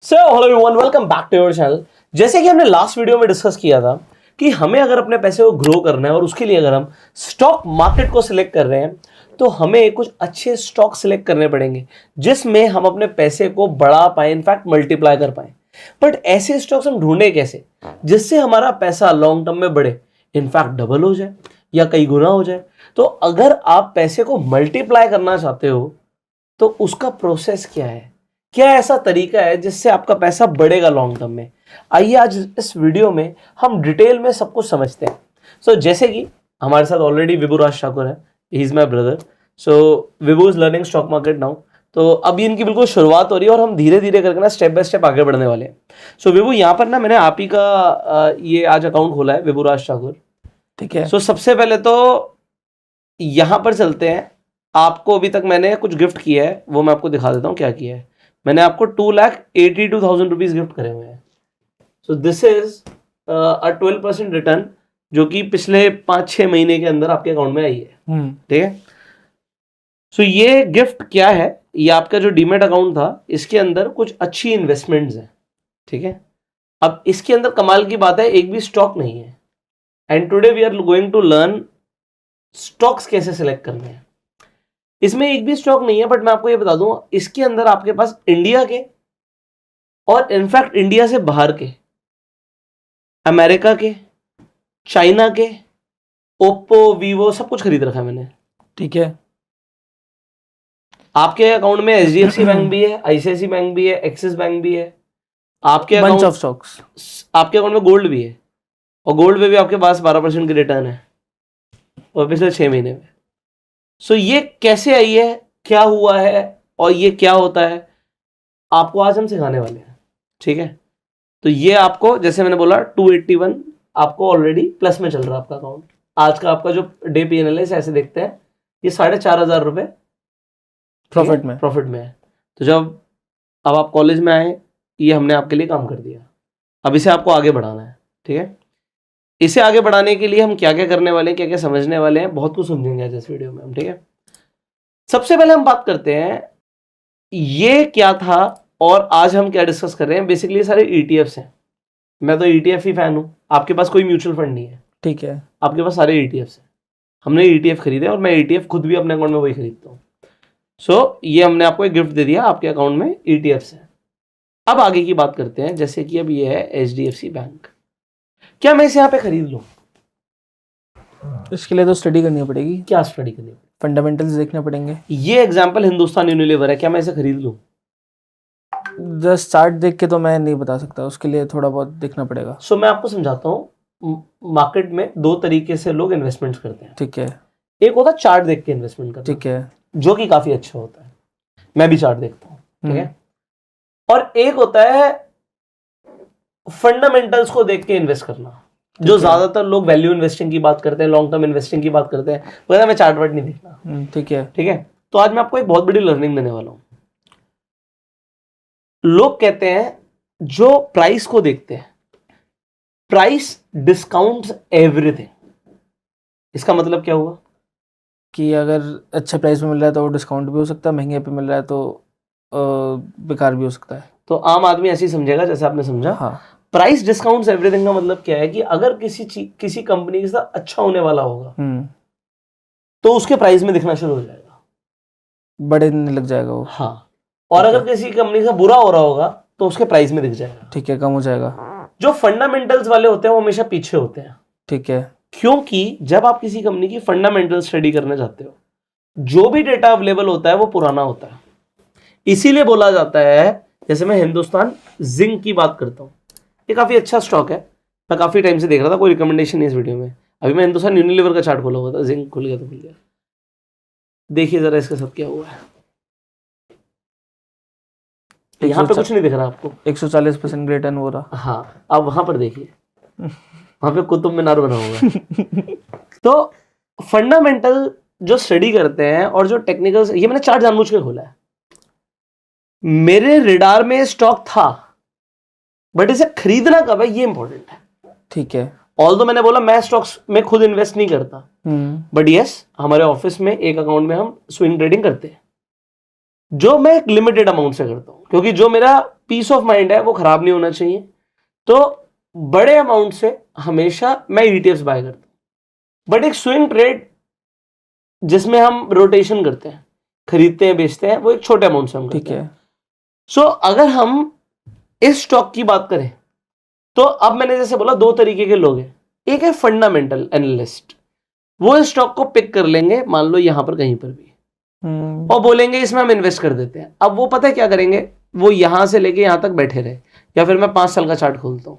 So hello everyone, welcome back to your channel. जैसे कि हमने लास्ट वीडियो में डिस्कस किया था कि हमें अगर अपने पैसे को ग्रो करना है और उसके लिए अगर हम स्टॉक मार्केट को सिलेक्ट कर रहे हैं तो हमें कुछ अच्छे स्टॉक सिलेक्ट करने पड़ेंगे जिसमें हम अपने पैसे को बढ़ा पाए, इनफैक्ट मल्टीप्लाई कर पाए। बट ऐसे स्टॉक्स हम ढूंढे कैसे जिससे हमारा पैसा लॉन्ग टर्म में बढ़े, इनफैक्ट डबल हो जाए या कई गुना हो जाए। तो अगर आप पैसे को मल्टीप्लाई करना चाहते हो तो उसका प्रोसेस क्या है, क्या ऐसा तरीका है जिससे आपका पैसा बढ़ेगा लॉन्ग टर्म में। आइए आज इस वीडियो में हम डिटेल में सब कुछ समझते हैं। सो जैसे कि हमारे साथ ऑलरेडी विभू राज ठाकुर है, he is my brother. So Vibhu is learning stock market now. तो अभी इनकी बिल्कुल शुरुआत हो रही है और हम धीरे धीरे करके ना स्टेप बाय स्टेप आगे बढ़ने वाले हैं। सो विभू, यहाँ पर ना मैंने आप ही का ये आज अकाउंट खोला है, विभू राज ठाकुर। ठीक है। सो सबसे पहले तो यहाँ पर चलते हैं। आपको अभी तक मैंने कुछ गिफ्ट किया है, वो मैं आपको दिखा देता हूँ क्या किया है। मैंने आपको 2,82,000 रुपीज गिफ्ट करे हुए हैं। सो दिस इज अ 12% रिटर्न जो कि पिछले 5-6 महीने के अंदर आपके अकाउंट में आई है। ठीक है। सो ये गिफ्ट क्या है, ये आपका जो डीमेट अकाउंट था इसके अंदर कुछ अच्छी इन्वेस्टमेंट्स हैं। ठीक है। अब इसके अंदर कमाल की बात है, एक भी स्टॉक नहीं है। And today we are going to learn stocks कैसे सिलेक्ट करने हैं। इसमें एक भी स्टॉक नहीं है, बट मैं आपको ये बता दूं, इसके अंदर आपके पास इंडिया के और इनफैक्ट इंडिया से बाहर के, अमेरिका के, चाइना के, ओप्पो, वीवो सब कुछ खरीद रखा है मैंने। ठीक है। आपके अकाउंट में एचडीएफसी बैंक भी है, आईसीआईसी बैंक भी है, एक्सिस बैंक भी है। आपके बंच ऑफ स्टॉक्स। आपके अकाउंट में गोल्ड भी है और गोल्ड पे भी आपके पास 12% की रिटर्न है और पिछले 6 महीने में। सो ये कैसे आई है, क्या हुआ है और ये क्या होता है, आपको आज हम सिखाने वाले हैं। ठीक है। तो ये आपको, जैसे मैंने बोला, 281 आपको ऑलरेडी प्लस में चल रहा है आपका अकाउंट। आज का आपका जो डे पीएनएल है ऐसे देखते हैं, ये 4,500 रुपये प्रॉफिट में है। तो जब अब आप कॉलेज में आए, ये हमने आपके लिए काम कर दिया। अब इसे आपको आगे बढ़ाना है। ठीक है। इसे आगे बढ़ाने के लिए हम क्या क्या करने वाले हैं, क्या क्या समझने वाले हैं, बहुत कुछ समझेंगे आज इस वीडियो में हम। ठीक है। सबसे पहले हम बात करते हैं ये क्या था और आज हम क्या डिस्कस कर रहे हैं। बेसिकली ये सारे ईटीएफ्स हैं। मैं तो ईटीएफ ही फैन हूं। आपके पास कोई म्यूचुअल फंड नहीं है। ठीक है। आपके पास सारे ईटीएफ्स हैं। हमने ईटीएफ खरीदे और मैं ईटीएफ खुद भी अपने अकाउंट में वही खरीदता हूँ। सो ये हमने आपको एक गिफ्ट दे दिया, आपके अकाउंट में ईटीएफ्स है। अब आगे की बात करते हैं। जैसे कि अब ये है एचडीएफसी बैंक, क्या मैं इसे यहाँ पे खरीद लूँ? इसके लिए तो स्टडी करनी पड़ेगी। क्या स्टडी करनी पड़ेगी? फंडामेंटल्स देखने पड़ेंगे। ये एग्जांपल हिंदुस्तान यूनिलीवर है, क्या मैं इसे खरीद लूँ? जस्ट चार्ट देख के तो मैं नहीं बता सकता, उसके लिए थोड़ा बहुत देखना पड़ेगा। सो मैं आपको समझाता हूँ। मार्केट में 2 तरीके से लोग इन्वेस्टमेंट्स करते हैं। ठीक है। एक होता है चार्ट देख के इन्वेस्टमेंट करना, ठीक है, जो कि काफी अच्छा होता है। मैं भी चार्ट देखता हूँ। ठीक है। और एक होता है फंडामेंटल्स को देख के इन्वेस्ट करना, जो ज्यादातर लोग वैल्यू इन्वेस्टिंग की बात करते हैं, लॉन्ग टर्म इन्वेस्टिंग की बात करते हैं। वैसे मैं चार्ट वार्ट नहीं देखना। ठीक है। ठीक है। तो आज मैं आपको एक बहुत बड़ी लर्निंग देने वाला हूं। लोग कहते हैं जो प्राइस को देखते हैं, प्राइस डिस्काउंट्स एवरीथिंग। इसका मतलब क्या हुआ कि अगर अच्छा प्राइस में मिल रहा है तो वो डिस्काउंट भी हो सकता है, महंगे पे मिल रहा है तो बेकार भी हो सकता है। तो आम आदमी ऐसे ही समझेगा जैसे आपने समझा। हाँ। प्राइस डिस्काउंट्स एवरीथिंग का मतलब क्या है कि अगर किसी कंपनी के साथ अच्छा होने वाला होगा तो उसके प्राइस में दिखना शुरू हो जाएगा, बढ़ने लग जाएगा वो। हाँ। और अगर किसी कंपनी का बुरा हो रहा होगा तो उसके प्राइस में दिख जाएगा। ठीक है, कम हो जाएगा। जो फंडामेंटल्स वाले होते हैं वो हमेशा पीछे होते हैं। ठीक है। क्योंकि जब आप किसी कंपनी की फंडामेंटल स्टडी करने जाते हो, जो भी डेटा अवेलेबल होता है वो पुराना होता है। इसीलिए बोला जाता है, जैसे मैं हिंदुस्तान जिंक की बात करता हूं, ये काफी अच्छा स्टॉक है। मैं काफी टाइम से देख रहा था, कोई रिकमेंडेशन नहीं इस वीडियो में। अभी मैं हिंदुस्तान यूनिलीवर का चार्ट खोला हुआ था, जिंक खुल गया तो खुल गया। देखिए जरा इसके साथ क्या हुआ है। यहाँ पे कुछ नहीं दिख रहा आपको, 140% रिटर्न हो रहा। हाँ, आप वहां पर देखिए, वहां पे कुतुब मीनार बना हुआ है। तो फंडामेंटल जो स्टडी करते हैं और जो टेक्निकल, ये मैंने चार्ट जानबूझ के खोला है। मेरे रिडार में स्टॉक था, बट इसे खरीदना कब है ये इंपॉर्टेंट है। ठीक है। ऑल्दो मैंने बोला मैं स्टॉक्स में खुद इन्वेस्ट नहीं करता, बट यस हमारे ऑफिस में एक अकाउंट में हम स्विंग ट्रेडिंग करते हैं, जो मैं एक लिमिटेड अमाउंट से करता हूँ। क्योंकि जो मेरा पीस ऑफ माइंड है वो खराब नहीं होना चाहिए। तो बड़े अमाउंट से हमेशा मैं ईटीएफ्स बाय करता हूं। बट एक स्विंग ट्रेड जिसमें हम रोटेशन करते हैं, खरीदते हैं बेचते हैं, वो एक छोटे अमाउंट से हम ठीक करते हैं। है। सो अगर हम इस स्टॉक की बात करें तो अब मैंने जैसे बोला दो तरीके के लोग हैं। एक है फंडामेंटल एनालिस्ट, वो इस स्टॉक को पिक कर लेंगे, मान लो यहां पर कहीं पर भी, और बोलेंगे इसमें हम इन्वेस्ट कर देते हैं। अब वो पता है क्या करेंगे, वो यहां से लेके यहां तक बैठे रहे, या फिर मैं 5 साल का चार्ट खोलता हूं,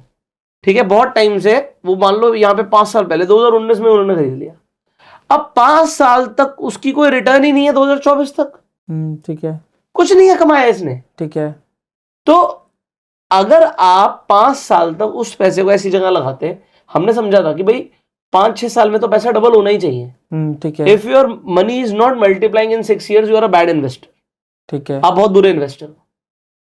ठीक है, बहुत टाइम से, वो मान लो यहां पे 5 साल पहले 2019 में उन्होंने खरीद लिया, अब 5 साल तक उसकी कोई रिटर्न ही नहीं है, 2024 तक ठीक है, कुछ नहीं है कमाया इसने। ठीक है। तो अगर आप 5 साल तक उस पैसे को ऐसी जगह लगाते, हमने समझा था कि भाई 5-6 साल में तो पैसा डबल होना ही चाहिए। ठीक है, if your money is not multiplying in 6 years, you are a bad investor. ठीक है। आप बहुत बुरे इन्वेस्टर हो।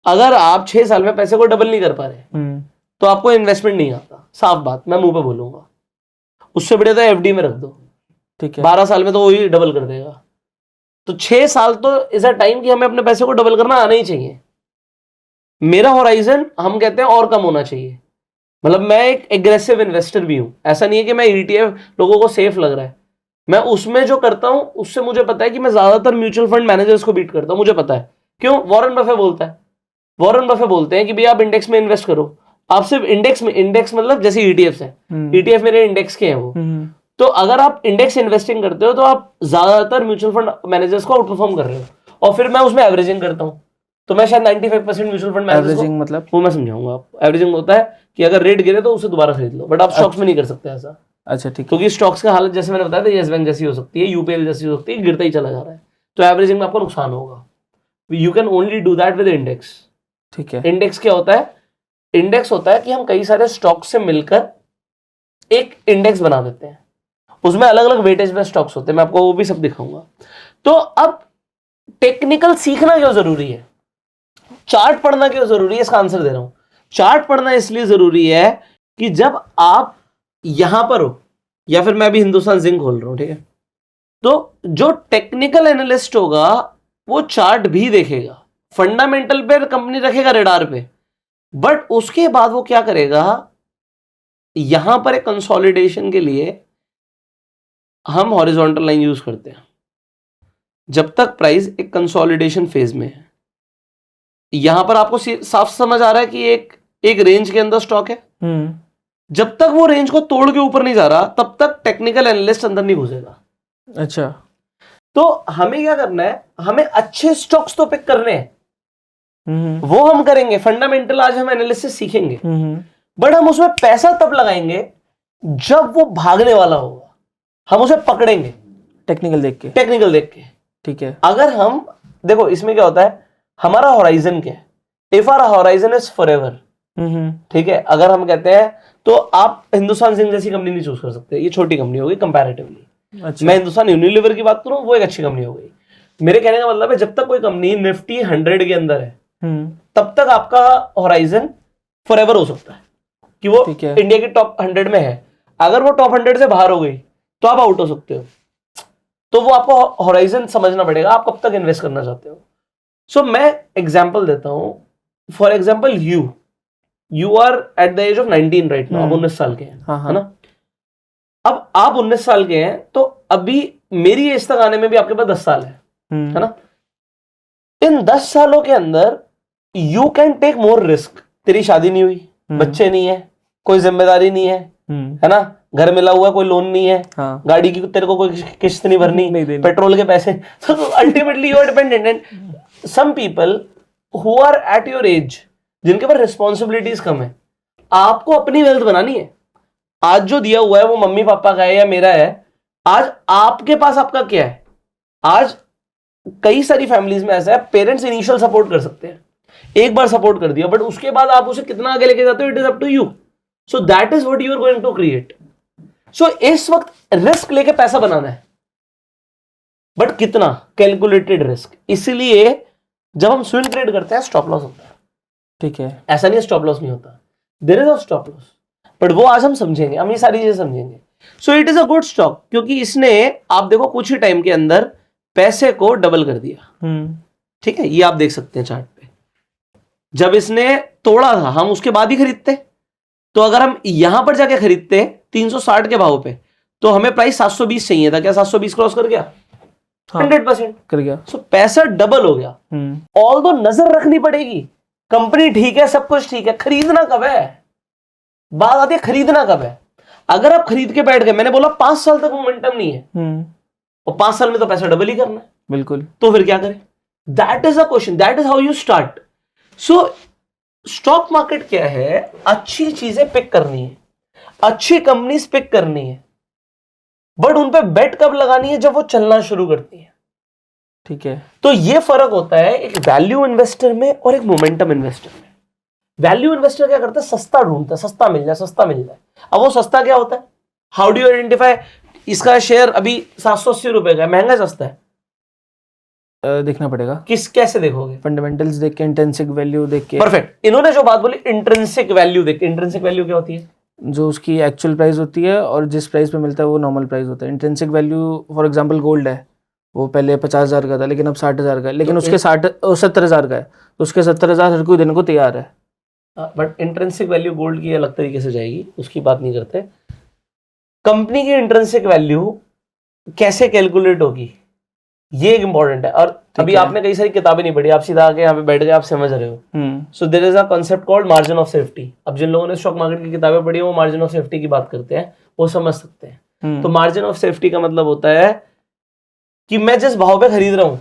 अगर आप 6 साल में पैसे को डबल नहीं कर पा रहे तो आपको इन्वेस्टमेंट नहीं आता, साफ बात, मैं मुंह पे बोलूंगा। उससे बढ़िया तो एफडी में रख दो, ठीक है। 12 साल में तो वही डबल कर देगा। तो 6 साल तो इज अ टाइम कि हमें अपने पैसे को डबल करना आना ही चाहिए। मेरा होराइजन हम कहते हैं और कम होना चाहिए। मतलब मैं एक एग्रेसिव इन्वेस्टर भी हूं, ऐसा नहीं है कि मैं ईटीएफ लोगों को सेफ लग रहा है, मैं उसमें जो करता हूं उससे मुझे पता है कि मैं ज्यादातर म्यूचुअल फंड मैनेजर्स को बीट करता हूं, मुझे पता है क्यों। वॉरेन बफे बोलता है, वॉरेन बफे बोलते हैं कि भाई आप इंडेक्स में इन्वेस्ट करो, आप सिर्फ इंडेक्स में, इंडेक्स मतलब जैसे ईटीएफ है, ईटीएफ मेरे इंडेक्स के हैं वो, तो अगर आप इंडेक्स इन्वेस्टिंग करते हो तो आप ज्यादातर म्यूचुअल फंड मैनेजर्स को आउट परफॉर्म कर रहे हो, और फिर मैं उसमें एवरेजिंग करता हूं। तो मैं शायद 95% म्यूचुअल फंड मैनेजर्स एवरेजिंग मतलब वो मैं समझाऊंगा आपको। एवरेजिंग होता है कि अगर रेट गिरे तो उसे दोबारा खरीद लो, बट आप स्टॉक्स में नहीं कर सकते ऐसा। अच्छा, ठीक है। क्योंकि स्टॉक्स का हालत जैसे मैंने बताया था, येस बैंक जैसी हो सकती है, यूपीएल जैसी हो सकती है, गिरता ही चला जा रहा है, तो एवरेजिंग में आपको नुकसान होगा। You can only do that with index. ठीक है। इंडेक्स क्या होता है? इंडेक्स होता है कि हम कई सारे स्टॉक्स से मिलकर एक इंडेक्स बना देते हैं, उसमें अलग अलग वेटेज में स्टॉक्स होते हैं, मैं आपको वो भी सब दिखाऊंगा। तो अब टेक्निकल सीखना क्यों जरूरी है, चार्ट पढ़ना क्यों जरूरी है, इसका आंसर दे रहा हूं। चार्ट पढ़ना इसलिए जरूरी है कि जब आप यहां पर हो, या फिर मैं अभी हिंदुस्तान जिंक खोल रहा हूं, ठीक है, तो जो टेक्निकल एनालिस्ट होगा वो चार्ट भी देखेगा, फंडामेंटल पे कंपनी रखेगा रेडार पे, बट उसके बाद वो क्या करेगा, यहां पर एक कंसोलिडेशन के लिए हम हॉरिजॉन्टल लाइन यूज करते हैं। जब तक प्राइस एक कंसोलिडेशन फेज में है, यहां पर आपको साफ समझ आ रहा है कि एक रेंज के अंदर स्टॉक है, जब तक वो रेंज को तोड़ के ऊपर नहीं जा रहा तब तक टेक्निकल एनालिस्ट अंदर नहीं घुसेगा। अच्छा, तो हमें क्या करना है, हमें अच्छे स्टॉक्स तो पिक करने हैं, वो हम करेंगे, फंडामेंटल आज हम एनालिसिस सीखेंगे, बट हम उसमें पैसा तब लगाएंगे जब वो भागने वाला होगा, हम उसे पकड़ेंगे टेक्निकल देख के, टेक्निकल देख के। ठीक है। अगर हम देखो इसमें क्या होता है, हमारा होराइजन क्या है, if our horizon is forever, ठीक है, अगर हम कहते हैं तो आप हिंदुस्तान जिंक जैसी कंपनी नहीं चूज कर सकते, ये छोटी कंपनी होगी कंपैरेटिवली। अच्छा। मैं हिंदुस्तान यूनिलीवर की बात करूं, वो एक अच्छी कंपनी हो गई। मेरे कहने का मतलब है जब तक कोई कंपनी निफ्टी 100 के अंदर है तब तक आपका होराइजन फॉरएवर हो सकता है कि वो इंडिया की टॉप 100 में है। अगर वो टॉप 100 से बाहर हो गई तो आप आउट हो सकते हो, तो वो आपको होराइजन समझना पड़ेगा, आप कब तक इन्वेस्ट करना चाहते हो। सो मैं एग्जाम्पल देता हूं, for example you are at the age of 19 right now, आप 19 साल के हैं, है ना। अब आप 19 साल के हैं तो अभी मेरी एज तक आने में भी आपके पास 10 साल है ना। इन 10 सालों के अंदर you can take more risk. तेरी शादी नहीं हुई, बच्चे नहीं है, कोई जिम्मेदारी नहीं है ना, घर मिला हुआ, कोई लोन नहीं है, गाड़ी की तेरे को कोई किस्त नहीं भरनी, पेट्रोल के पैसे, ultimately you are dependent. And some people who are at your age, जिनके पास रिस्पॉन्सिबिलिटीज कम है, आपको अपनी वेल्थ बनानी है। आज जो दिया हुआ है वो मम्मी पापा का है या मेरा है, आज आपके पास आपका क्या है। आज कई सारी फैमिलीज में ऐसा है, पेरेंट्स इनिशियल सपोर्ट कर सकते हैं, एक बार सपोर्ट कर दिया, बट उसके बाद आप उसे कितना आगे लेके जाते हो, it is up to you. So that is what you are going to create. So इस वक्त रिस्क लेके पैसा बनाना है, बट कितना, कैलकुलेटेड रिस्क। इसीलिए जब हम स्विंग ट्रेड करते हैं स्टॉप लॉस होता है, ठीक है, ऐसा नहीं स्टॉप लॉस नहीं होता, there is a stop loss, but वो आज हम समझेंगे, हम ये सारी चीजें समझेंगे। So it is a good stock, क्योंकि इसने आप देखो कुछ ही टाइम के अंदर पैसे को डबल कर दिया, ठीक है, ये आप देख सकते हैं चार्ट पे। जब इसने तोड़ा था हम उसके बाद ही खरीदते। तो अगर हम यहां पर जाके खरीदते 360 के भाव पे तो हमें प्राइस 720 चाहिए था। क्या 720 क्रॉस कर गया? हाँ, 100% कर गया। सो पैसा डबल हो गया। ऑल दो नजर रखनी पड़ेगी, कंपनी ठीक है, सब कुछ ठीक है, खरीदना कब है? बात आती है खरीदना कब है। अगर आप खरीद के बैठ गए, मैंने बोला 5 साल तक मोमेंटम नहीं है और 5 साल में तो पैसा डबल ही करना है, बिल्कुल। तो फिर क्या करें? That is a question, that is how you start. So stock market क्या है? अच्छी चीजें पिक करनी है, अच्छी कंपनीज पिक करनी है, बट उन पे बेट कब लगानी है? जब वो चलना शुरू करती है। ठीक है। तो ये फर्क होता है एक वैल्यू इन्वेस्टर में और एक मोमेंटम इन्वेस्टर में। वैल्यू इन्वेस्टर क्या करता है? सस्ता ढूंढता है, सस्ता मिल जाए, सस्ता मिल जाए। अब वो सस्ता क्या होता है? How do you identify? इसका शेयर अभी 780 रुपए का है, महंगा सस्ता है? देखना पड़ेगा। कैसे देखोगे? फंडामेंटल्स देख के, इंट्रिंसिक वैल्यू देख के। परफेक्ट। इन्होंने जो बात बोली इंट्रिंसिक वैल्यू देख के, इंट्रिंसिक वैल्यू क्या होती है? जो उसकी एक्चुअल प्राइस होती है और जिस प्राइस पे मिलता है वो नॉर्मल प्राइस होता है। Intrinsic value for example gold है, वो पहले 50,000 का था लेकिन अब 60,000 का है, लेकिन उसके 70,000 का है, तो उसके 70,000 हर कोई देने को तैयार है। बट इंट्रिंसिक वैल्यू गोल्ड की अलग तरीके से जाएगी, उसकी बात नहीं करते। कंपनी की इंट्रिंसिक वैल्यू कैसे कैलकुलेट होगी, ये एक इंपॉर्टेंट है। और अभी आपने कई सारी किताबें नहीं पढ़ी, आप सीधा आके यहाँ पे बैठ गए, आप समझ रहे हो। So there is a concept called margin of safety. अब जिन लोगों ने स्टॉक मार्केट की किताबें पढ़ी है वो मार्जिन ऑफ सेफ्टी की बात करते हैं, वो समझ सकते हैं। तो मार्जिन ऑफ सेफ्टी का मतलब होता है कि मैं जिस भाव पे खरीद रहा हूं,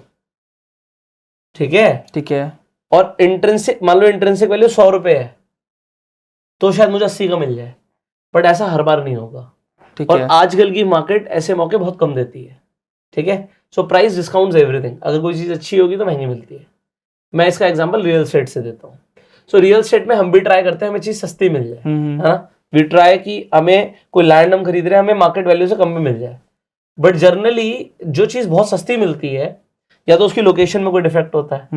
ठीक है, ठीक है, और इंट्रिंसिक, मान लो इंट्रिंसिक वैल्यू 100 रुपए है, तो शायद मुझे 80 का मिल जाए, बट ऐसा हर बार नहीं होगा। ठीक और है। आजकल की मार्केट ऐसे मौके बहुत कम देती है, ठीक है। So price discounts everything. अगर कोई चीज अच्छी होगी तो महंगी मिलती है। मैं इसका एग्जांपल रियल एस्टेट से देता हूँ। सो रियल एस्टेट में हम भी ट्राई करते हैं हमें चीज सस्ती मिल जाए, है ना। वी ट्राई कि हमें कोई लैंड हम खरीद रहे हैं, हमें मार्केट वैल्यू से कम में मिल जाए। बट जनरली जो चीज बहुत सस्ती मिलती है, या तो उसकी लोकेशन में कोई डिफेक्ट होता है,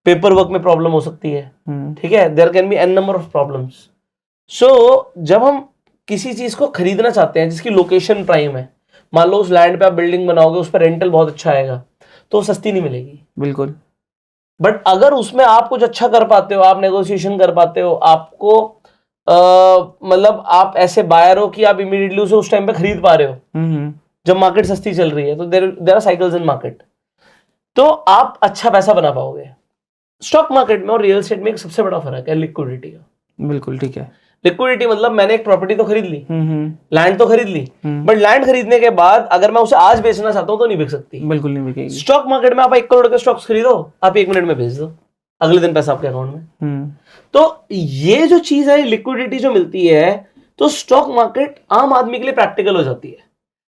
पेपर वर्क में प्रॉब्लम हो सकती है, ठीक है, there can be an number of problems. So जब हम किसी चीज को खरीदना चाहते हैं जिसकी लोकेशन प्राइम है, मान लो उस लैंड पे आप बिल्डिंग बनाओगे, उस पर रेंटल बहुत अच्छा आएगा, तो सस्ती नहीं मिलेगी, बिल्कुल। बट अगर उसमें आप कुछ अच्छा कर पाते हो, आप नेगोशिएशन कर पाते हो, आपको मतलब आप ऐसे बायर हो कि आप इमीडिएटली उसे उस टाइम पे खरीद पा रहे हो जब मार्केट सस्ती चल रही है, तो there are cycles in market, तो आप अच्छा पैसा बना पाओगे। स्टॉक मार्केट में और रियल एस्टेट में एक सबसे बड़ा फर्क है लिक्विडिटी का। बिल्कुल, ठीक है। लिक्विडिटी मतलब मैंने एक प्रॉपर्टी तो खरीद ली, लैंड तो खरीद ली, बट लैंड खरीदने के बाद अगर मैं उसे आज बेचना चाहता हूं तो नहीं बिक सकती, बिल्कुल नहीं बिकेगी। स्टॉक मार्केट में आप 1 करोड़ के स्टॉक्स खरीदो, आप 1 मिनट में बेच दो, अगले दिन पैसा आपके अकाउंट में। तो ये जो चीज है लिक्विडिटी जो मिलती है, तो स्टॉक मार्केट आम आदमी के लिए प्रैक्टिकल हो जाती है।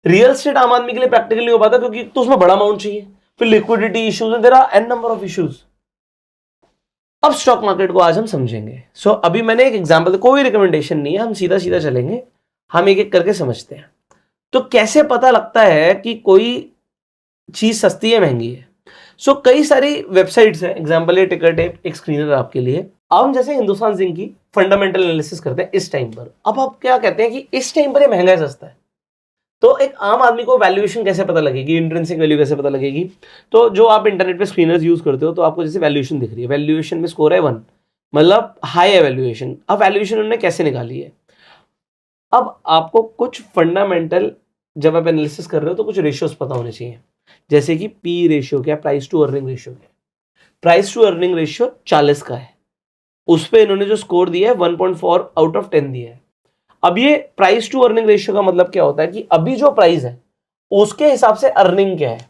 रियल एस्टेट आम आदमी के लिए प्रैक्टिकल नहीं हो पाता, क्योंकि तो उसमें बड़ा अमाउंट चाहिए, फिर liquidity issues, there are an number of issues. अब स्टॉक मार्केट को आज हम समझेंगे। सो अभी मैंने एक एग्जांपल, कोई रिकमेंडेशन नहीं है, हम सीधा सीधा चलेंगे, हम एक एक करके समझते हैं। तो कैसे पता लगता है कि कोई चीज सस्ती है महंगी है? सो कई सारी वेबसाइट्स हैं, एग्जांपल है टिकर टेप, एक स्क्रीनर आपके लिए। अब हम जैसे हिंदुस्तान जिंक की फंडामेंटल एनालिसिस करते हैं इस टाइम पर। अब आप क्या कहते हैं कि इस टाइम पर ये महंगा है सस्ता है, तो एक आम आदमी को वैल्यूएशन कैसे पता लगेगी, इंट्रिंसिक वैल्यू कैसे पता लगेगी? तो जो आप इंटरनेट पे स्क्रीनर्स यूज करते हो, तो आपको जैसे वैल्यूएशन दिख रही है, वैल्यूएशन में स्कोर है 1, मतलब हाई है वैल्यूएशन। अब वैल्यूएशन उन्होंने कैसे निकाली है? अब आपको कुछ फंडामेंटल, जब आप एनालिसिस कर रहे हो तो कुछ रेशियोज पता होने चाहिए, जैसे कि पी रेशियो क्या, प्राइस टू अर्निंग रेशियो क्या। प्राइस टू अर्निंग रेशियो 40 का है, उस पर इन्होंने जो स्कोर दिया है 1.4 आउट ऑफ 10 दिया है। अब ये प्राइस टू अर्निंग रेशियो का मतलब क्या होता है कि अभी जो प्राइस है उसके हिसाब से अर्निंग क्या है।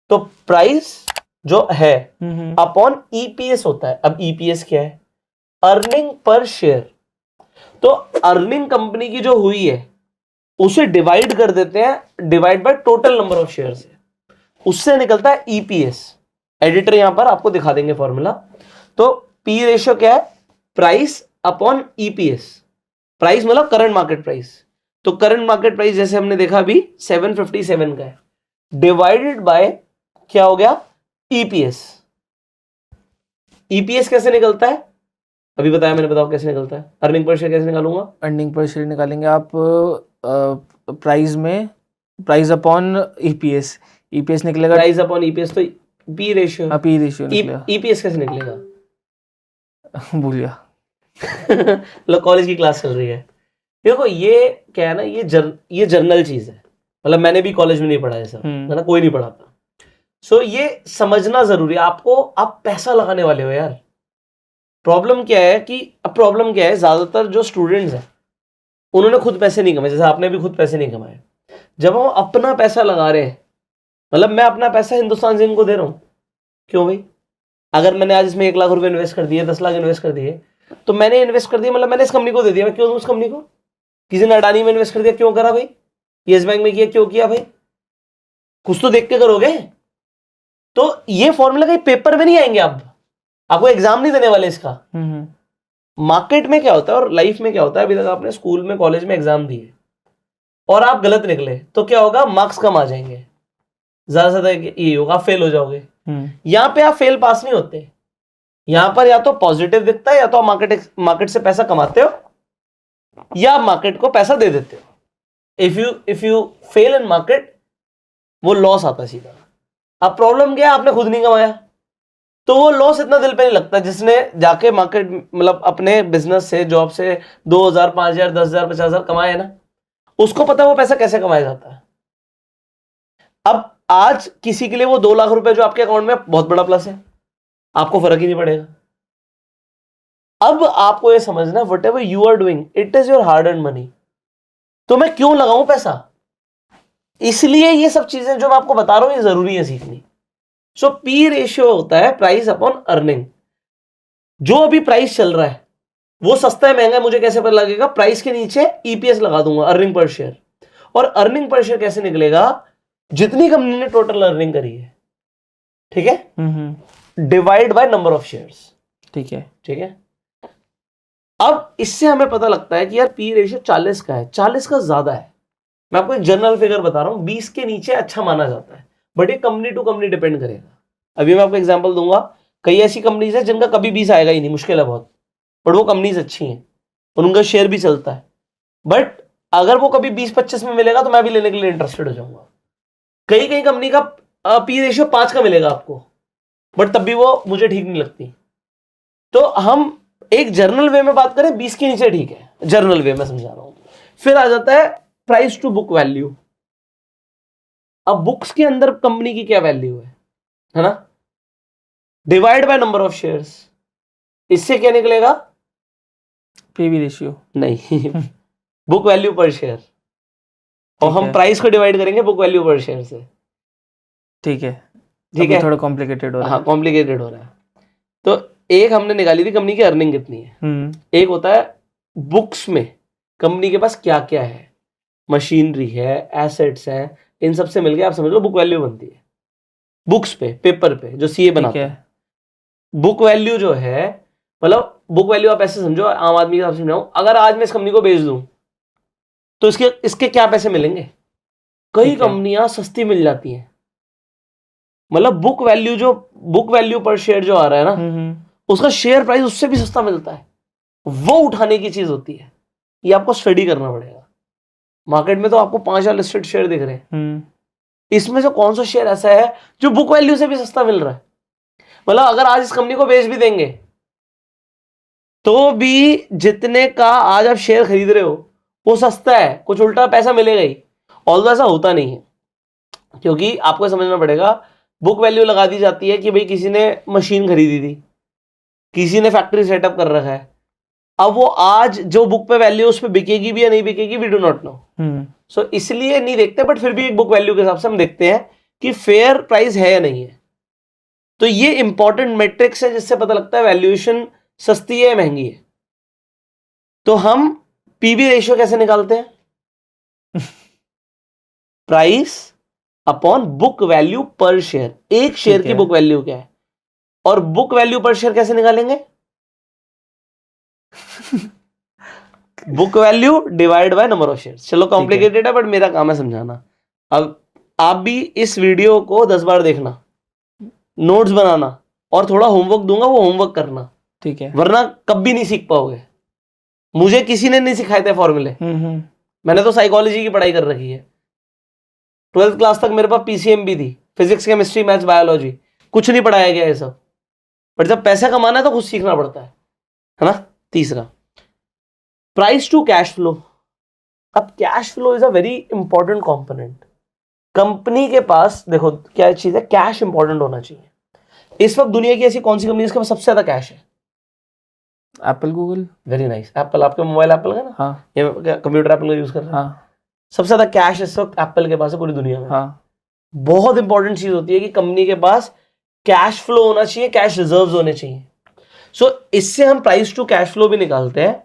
तो प्राइस जो है अपॉन ईपीएस होता है। अब ईपीएस क्या है? Earning per share. तो अर्निंग कंपनी की जो हुई है उसे डिवाइड कर देते हैं, divide by total number of share से, उससे निकलता है ईपीएस। एडिटर यहां पर आपको दिखा देंगे फॉर्मूला। तो पी रेशियो क्या है? Price upon EPS. प्राइस मतलब करंट मार्केट प्राइस, तो करंट मार्केट प्राइस जैसे हमने देखा अभी 757 का है, डिवाइडेड बाय क्या हो गया? ईपीएस। ईपीएस कैसे निकलता है? अभी बताया मैंने, बताओ कैसे निकलता है? अर्निंग पर शेयर कैसे निकालूंगा? अर्निंग पर शेयर निकालेंगे आप प्राइस में, प्राइस अपॉन ईपीएस, ईपीएस निकलेगा। प्राइस अपॉन ईपीएस, तो पी रेशियो, पी रेशियो निकलेगा। ईपीएस कैसे निकलेगा? भूल गया। मतलब कॉलेज की क्लास चल रही है। देखो ये क्या है ना, ये जर्नल चीज है, मतलब मैंने भी कॉलेज में नहीं पढ़ा है सब, है ना, कोई नहीं पढ़ाता। सो ये समझना जरूरी है आपको, आप पैसा लगाने वाले हो यार। प्रॉब्लम क्या है, ज्यादातर जो स्टूडेंट्स हैं उन्होंने खुद पैसे नहीं कमाए, जैसे आपने भी खुद पैसे नहीं कमाए। जब हम अपना पैसा लगा रहे हैं, मतलब मैं अपना पैसा हिंदुस्तान जिंक को दे रहा हूं, क्यों भाई? अगर मैंने आज इसमें 1 लाख रुपए इन्वेस्ट कर दिए, 10 लाख इन्वेस्ट कर दिए, तो मैंने इन्वेस्ट कर दिया, मतलब मैंने इस कंपनी को दे दिया, मैं क्यों दूं उस कंपनी को? किसी ने अडानी में इन्वेस्ट कर दिया, क्यों करा भाई? येस बैंक में किया, क्यों किया भाई? कुछ तो देख के करोगे। तो ये फॉर्मूला कहीं पेपर में नहीं आएंगे, आप आपको एग्जाम नहीं देने वाले इसका। मार्केट में क्या होता है और लाइफ में क्या होता है, अभी तक आपने स्कूल में कॉलेज में एग्जाम दिए और आप गलत निकले तो क्या होगा? मार्क्स कम आ जाएंगे, ज्यादा से ज्यादा ये होगा, आप फेल हो जाओगे। यहां पे आप फेल पास नहीं होते, यहां पर या तो पॉजिटिव दिखता है, या तो आप मार्केट से पैसा कमाते हो, या आप मार्केट को पैसा दे देते हो। If you fail in market, वो लॉस आता है सीधा। अब प्रॉब्लम क्या है, आपने खुद नहीं कमाया, तो वो लॉस इतना दिल पे नहीं लगता। जिसने जाके मार्केट, मतलब अपने बिजनेस से, जॉब से 2,000, 5,000, 10,000, 50,000 कमाए ना, उसको पता है वो पैसा कैसे कमाया जाता है। अब आज किसी के लिए वो 2 लाख रुपए जो आपके अकाउंट में बहुत बड़ा प्लस है, आपको फर्क ही नहीं पड़ेगा। अब आपको ये समझना, whatever you are doing, it is your hard earn money. तो मैं क्यों लगाऊं पैसा? इसलिए ये सब चीजें जो मैं आपको बता रहा हूं, ये जरूरी है सीखनी। सो पी रेशियो होता है प्राइस अपॉन अर्निंग। जो अभी प्राइस चल रहा है वो सस्ता है महंगा है, मुझे कैसे पता लगेगा? प्राइस के नीचे ईपीएस लगा दूंगा, अर्निंग पर शेयर। और अर्निंग पर शेयर कैसे निकलेगा? जितनी कंपनी ने टोटल अर्निंग करी है, ठीक है, divide by number of shares. ठीक है। अब इससे हमें पता लगता है कि यार पी रेशियो 40 का है, 40 का ज्यादा है। मैं आपको एक जनरल फिगर बता रहा हूं, 20 के नीचे अच्छा माना जाता है, बट ये कंपनी टू कंपनी डिपेंड करेगा। अभी मैं आपको एग्जांपल दूंगा, कई ऐसी कंपनीज है जिनका कभी 20 आएगा ही नहीं, मुश्किल है बहुत, बट वो कंपनीज अच्छी हैं और उनका शेयर भी चलता है। बट अगर वो कभी 20-25 में मिलेगा तो मैं भी लेने के लिए इंटरेस्टेड हो जाऊंगा। कई कंपनी का पी रेशियो 5 का मिलेगा आपको, बट तब भी वो मुझे ठीक नहीं लगती। तो हम एक जर्नल वे में बात करें, 20 के नीचे ठीक है, जर्नल वे में समझा रहा हूं। फिर आ जाता है प्राइस टू बुक वैल्यू। अब बुक्स के अंदर कंपनी की क्या वैल्यू है ना, divide by number of shares. इससे क्या निकलेगा? पीवी रेशियो नहीं, बुक वैल्यू पर शेयर। और हम प्राइस को डिवाइड करेंगे बुक वैल्यू पर शेयर से। ठीक है, थोड़ा कॉम्प्लिकेटेड हो रहा है। हाँ, कॉम्प्लिकेटेड हो रहा है। तो एक हमने निकाली थी कंपनी की अर्निंग कितनी है। एक होता है बुक्स में कंपनी के पास क्या क्या है, मशीनरी है, एसेट्स है, इन सब से मिलके आप समझ लो बुक वैल्यू बनती है। बुक्स पे, पेपर पे जो सीए बनाता है। बुक वैल्यू जो है, मतलब बुक वैल्यू आप ऐसे समझो, आम आदमी के हिसाब से समझाऊं, अगर आज मैं इस कंपनी को बेच दूं तो इसके क्या पैसे मिलेंगे? कई कंपनियां सस्ती मिल जाती हैं, मतलब बुक वैल्यू पर शेयर जो आ रहा है ना, उसका शेयर प्राइस उससे भी सस्ता मिलता है। वो उठाने की चीज होती है, ये आपको स्टडी करना पड़ेगा। मार्केट में तो आपको 5,000 लिस्टेड शेयर दिख रहे हैं, इसमें से कौन सा शेयर ऐसा है जो बुक वैल्यू से भी सस्ता मिल रहा है? मतलब अगर आज इस कंपनी को बेच भी देंगे तो भी जितने का आज आप शेयर खरीद रहे हो वो सस्ता है, कुछ उल्टा पैसा मिलेगा ही। ऑल्दो ऐसा होता नहीं है, क्योंकि आपको समझना पड़ेगा, बुक वैल्यू लगा दी जाती है कि भाई किसी ने मशीन खरीदी थी, किसी ने फैक्ट्री सेटअप कर रखा है। अब वो आज जो बुक पे वैल्यू उस पे बिकेगी भी या नहीं बिकेगी, वी डू नॉट नो। सो इसलिए नहीं देखते, बट फिर भी एक बुक वैल्यू के हिसाब से हम देखते हैं कि फेयर प्राइस है या नहीं है। तो ये इंपॉर्टेंट मैट्रिक्स है जिससे पता लगता है वैल्यूएशन सस्ती है या महंगी है। तो हम पीवी रेशियो कैसे निकालते हैं? प्राइस अपॉन बुक वैल्यू पर शेयर। एक शेयर की बुक वैल्यू क्या है, और बुक वैल्यू पर शेयर कैसे निकालेंगे? Book value divide by number of shares. चलो कॉम्प्लिकेटेड है, बट मेरा काम है समझाना। अब आप भी इस वीडियो को 10 बार देखना, नोट्स बनाना, और थोड़ा होमवर्क दूंगा, वो होमवर्क करना, ठीक है, वरना कभी नहीं सीख पाओगे। मुझे किसी ने नहीं सिखाए थे फॉर्मूले, मैंने तो साइकोलॉजी की पढ़ाई कर रखी है। 12th क्लास तक मेरे पास पीसीएम भी थी, फिजिक्स, केमिस्ट्री, मैथ्स, बायोलॉजी, कुछ नहीं पढ़ाया गया ये सब। बट जब पैसा कमाना है तो खुद सीखना पड़ता है। है ना। तीसरा, प्राइस टू कैश फ्लो। अब cash flow is a very important component. Company के पास देखो क्या चीज है, कैश इंपॉर्टेंट होना चाहिए। इस वक्त दुनिया की ऐसी कौन सी कंपनी है जिसके पास सबसे ज्यादा कैश है? Apple, Google. Very nice, Apple. आपका मोबाइल एप्पल का ना? हाँ ये कंप्यूटर एप्पल का यूज कर रहे हैं? हाँ सबसे ज्यादा कैश इस वक्त एप्पल के पास है पूरी दुनिया में। हाँ। बहुत इंपॉर्टेंट चीज होती है कि कंपनी के पास कैश फ्लो होना चाहिए, कैश रिजर्व्स होने चाहिए। सो इससे हम प्राइस टू कैश फ्लो भी निकालते हैं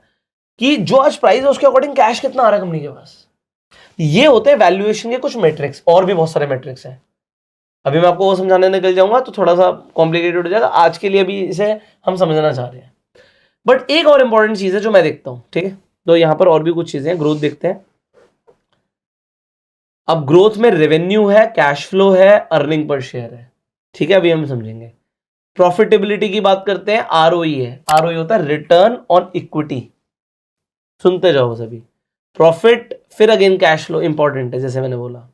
कि जो आज प्राइस है उसके अकॉर्डिंग कैश कितना आ रहा है कंपनी के पास। ये होते हैं वैल्यूएशन के कुछ मैट्रिक्स, और भी बहुत सारे मैट्रिक्स हैं। अभी मैं आपको वो समझाने निकल जाऊंगा तो थोड़ा सा कॉम्प्लिकेटेड हो जाएगा। आज के लिए अभी इसे हम समझना चाह रहे हैं। बट एक और इंपॉर्टेंट चीज है जो मैं देखता हूं, ठीक है। तो यहां पर और भी कुछ चीजें हैं, ग्रोथ देखते हैं। अब ग्रोथ में रेवेन्यू है, कैश फ्लो है, अर्निंग पर शेयर है, ठीक है। अभी हम समझेंगे। प्रॉफिटेबिलिटी की बात करते हैं, आरओई है। आरओई होता है रिटर्न ऑन इक्विटी। सुनते जाओ सभी। प्रॉफिट, फिर अगेन कैश फ्लो इंपॉर्टेंट है, जैसे मैंने बोला।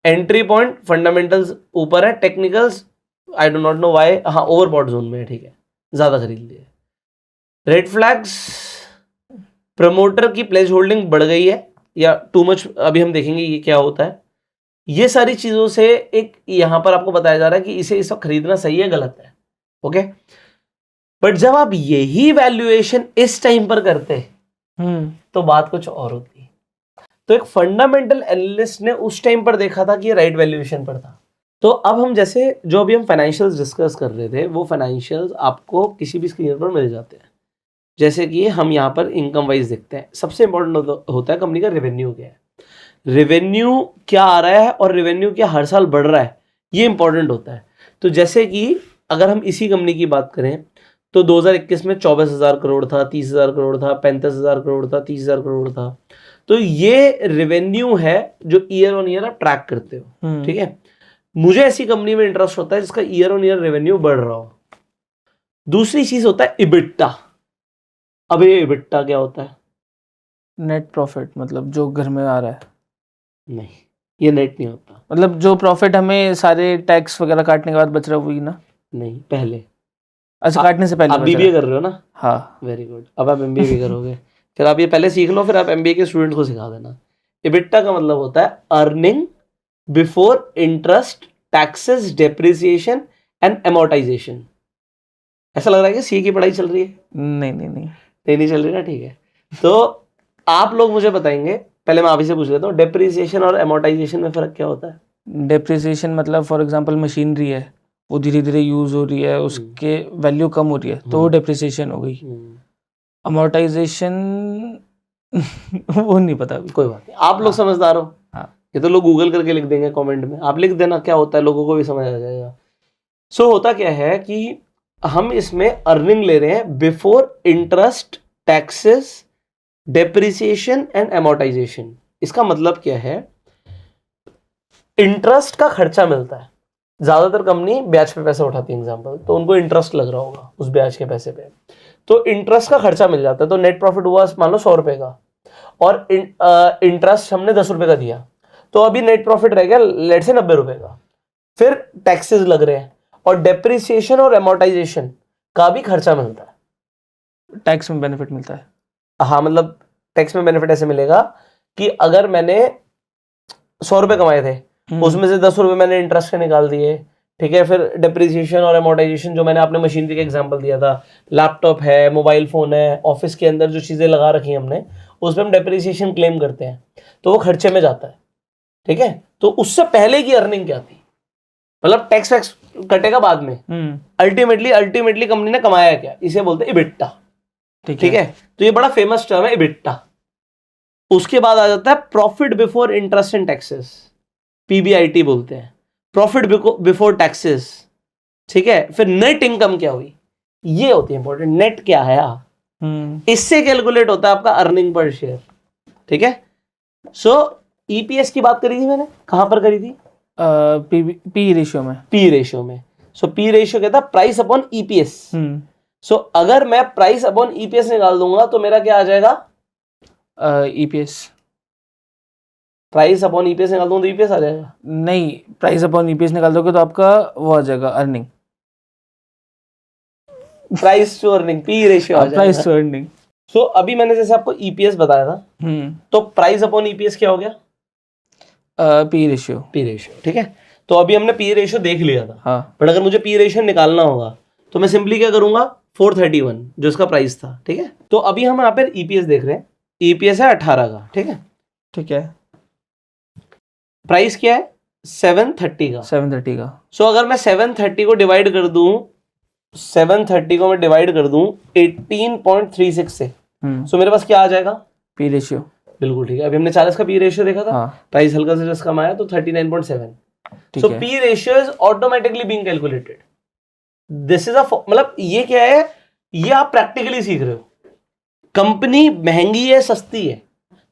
एंट्री पॉइंट, फंडामेंटल्स ऊपर है, technicals I do not know why, हाँ ओवरबॉट जोन में है, ठीक है, ज्यादा खरीद लिए। रेड फ्लैग्स, प्रमोटर की प्लेज होल्डिंग बढ़ गई है या टू मच, अभी हम देखेंगे ये क्या होता है। ये सारी चीजों से एक यहां पर आपको बताया जा रहा है कि इसे इस वक्त खरीदना सही है गलत है, ओके। बट जब आप यही वैल्यूएशन इस टाइम पर करते तो बात कुछ और होती। तो एक फंडामेंटल एनालिस्ट ने उस टाइम पर देखा था कि ये राइट वैल्यूएशन पर था। तो अब हम जैसे जो अभी हम फाइनेंशियल्स डिस्कस कर रहे थे, वो फाइनेंशियल्स आपको किसी भी स्क्रीन पर मिल जाते हैं। जैसे कि हम यहाँ पर इनकम वाइज देखते हैं। सबसे इंपॉर्टेंट होता है कंपनी का रेवेन्यू क्या है, रेवेन्यू क्या आ रहा है और रेवेन्यू क्या हर साल बढ़ रहा है, ये इंपॉर्टेंट होता है। तो जैसे कि अगर हम इसी कंपनी की बात करें तो 2021 में 24,000 करोड़ था, 30,000 करोड़ था, 35,000 करोड़ था, 30,000 करोड़ था। तो ये रेवेन्यू है जो ईयर ऑन ईयर आप ट्रैक करते हो, ठीक है। मुझे ऐसी कंपनी में इंटरेस्ट होता है जिसका ईयर ऑन ईयर रेवेन्यू बढ़ रहा हो। दूसरी चीज होता है इबिट्टा। अब ये इबिट्टा क्या होता है? नेट प्रॉफिट, मतलब जो घर में आ रहा है। नहीं, ये नेट नहीं होता। मतलब जो प्रॉफिट हमें सारे टैक्स वगैरह काटने के बाद बच रहा है वही ना? नहीं, पहले। अच्छा, काटने से पहले आप बच बीबीए रहा कर रहे हो ना? हाँ। Very good. अब आप एमबीए भी करोगे। फिर आप ये पहले सीख लो, फिर आप एमबीए के स्टूडेंट्स को सिखा देना। इबिट्टा का मतलब होता है earning before interest, taxes, depreciation and amortisation. ऐसा लग रहा है कि सी की पढ़ाई चल रही है? नहीं नहीं नहीं। नहीं चल रही ना, ठीक है। तो आप लोग मुझे बताएंगे, पहले मैं आप ही से पूछ लेता हूँ, डेप्रिसिएशन और एमोर्टाइजेशन में फर्क क्या होता है? डेप्रिसिएशन मतलब फॉर एग्जांपल मशीनरी है, वो धीरे धीरे यूज हो रही है, उसके वैल्यू कम हो रही है, तो वो डेप्रिसिएशन हो गई। अमोर्टाइजेशन वो नहीं पता अभी। कोई बात नहीं, आप लोग समझदार हो। हाँ। ये तो लोग गूगल करके लिख देंगे कमेंट में, आप लिख देना क्या होता है, लोगों को भी समझ आ जाएगा। सो होता क्या है कि हम इसमें अर्निंग ले रहे हैं before interest, taxes, depreciation and amortisation. इसका मतलब क्या है? इंटरेस्ट का खर्चा मिलता है। ज्यादातर कंपनी ब्याज पे पैसे उठाती है एग्जांपल, तो उनको इंटरेस्ट लग रहा होगा उस ब्याज के पैसे पे, तो इंटरेस्ट का खर्चा मिल जाता है। तो नेट प्रॉफिट हुआ मान लो 100 रुपए का, और इंटरेस्ट हमने 10 रुपए का दिया, तो अभी नेट प्रॉफिट रह गया लेट से 90 रुपए का। फिर टैक्सेस लग रहे हैं और डेप्रिसिएशन और एमोर्टाइजेशन का भी खर्चा मिलता है। टैक्स में बेनिफिट मिलता है। हाँ, मतलब टैक्स में बेनिफिट ऐसे मिलेगा कि अगर मैंने 100 रुपए कमाए थे, उसमें से 10 रुपए मैंने इंटरेस्ट के निकाल दिए, ठीक है। फिर डेप्रिसिएशन और एमोर्टाइजेशन, जो मैंने आपने मशीनरी का एग्जांपल दिया था, लैपटॉप है, मोबाइल फोन है, ऑफिस के अंदर जो चीजें लगा रखी हैं हमने, उसमें हम डेप्रिसिएशन क्लेम करते हैं, तो वो खर्चे में जाता है, ठीक है। तो उससे पहले की अर्निंग क्या थी, मतलब टैक्स वैक्स कटेगा बाद में, अल्टीमेटली कंपनी ने कमाया क्या, इसे बोलते हैं इबिट्टा, ठीक है। तो ये बड़ा फेमस टर्म है इबिट्टा। उसके बाद आ जाता है profit before interest and taxes, PBIT बोलते हैं, प्रॉफिट बिफोर टैक्सेस, ठीक है। फिर नेट इनकम क्या हुई, ये होती है इंपॉर्टेंट। नेट क्या है, इससे कैलकुलेट होता है आपका अर्निंग पर शेयर, ठीक है। सो ईपीएस की बात करी थी मैंने, कहां पर करी थी? पी रेशियो में। पी रेशियो में। सो पी रेशियो कहता है प्राइस अपॉन ईपीएस। सो अगर मैं प्राइस अपॉन ईपीएस निकाल दूंगा तो मेरा क्या आ जाएगा? ईपीएस। प्राइस अपॉन ईपीएस निकाल दूंगा तो ईपीएस आ जाएगा? नहीं, प्राइस अपॉन ईपीएस निकाल दोगे तो आपका वो आ जाएगा earning. Price to earning, P ratio आ जाएगा। Price to earning. सो अभी मैंने जैसे आपको ईपीएस बताया था, तो प्राइस अपॉन ईपीएस क्या हो गया? P ratio. पी रेशियो, ठीक है। तो अभी हमने पी रेशियो देख लिया था, हाँ। बट अगर मुझे पी रेशियो निकालना होगा तो मैं सिंपली क्या करूंगा, 431 जो इसका प्राइस था, ठीक है। तो अभी हम यहाँ पर ईपीएस देख रहे हैं, ईपीएस है 18 का, ठीक है। ठीक है। प्राइस क्या है? 730 का। 730 का। सो अगर मैं 730 को डिवाइड कर दूं, 730 को मैं डिवाइड कर दूं 18.36 से, सो मेरे पास क्या आ जाएगा? P ratio. बिल्कुल ठीक है। अभी हमने 40 का पी रेशियो देखा था, हाँ। प्राइस हल्का से जस्ट कम आया तो 39.7। ठीक सो है। P ratio is automatically being calculated. This is a, मतलब ये क्या है, ये आप प्रैक्टिकली सीख रहे हो। कंपनी महंगी है सस्ती है,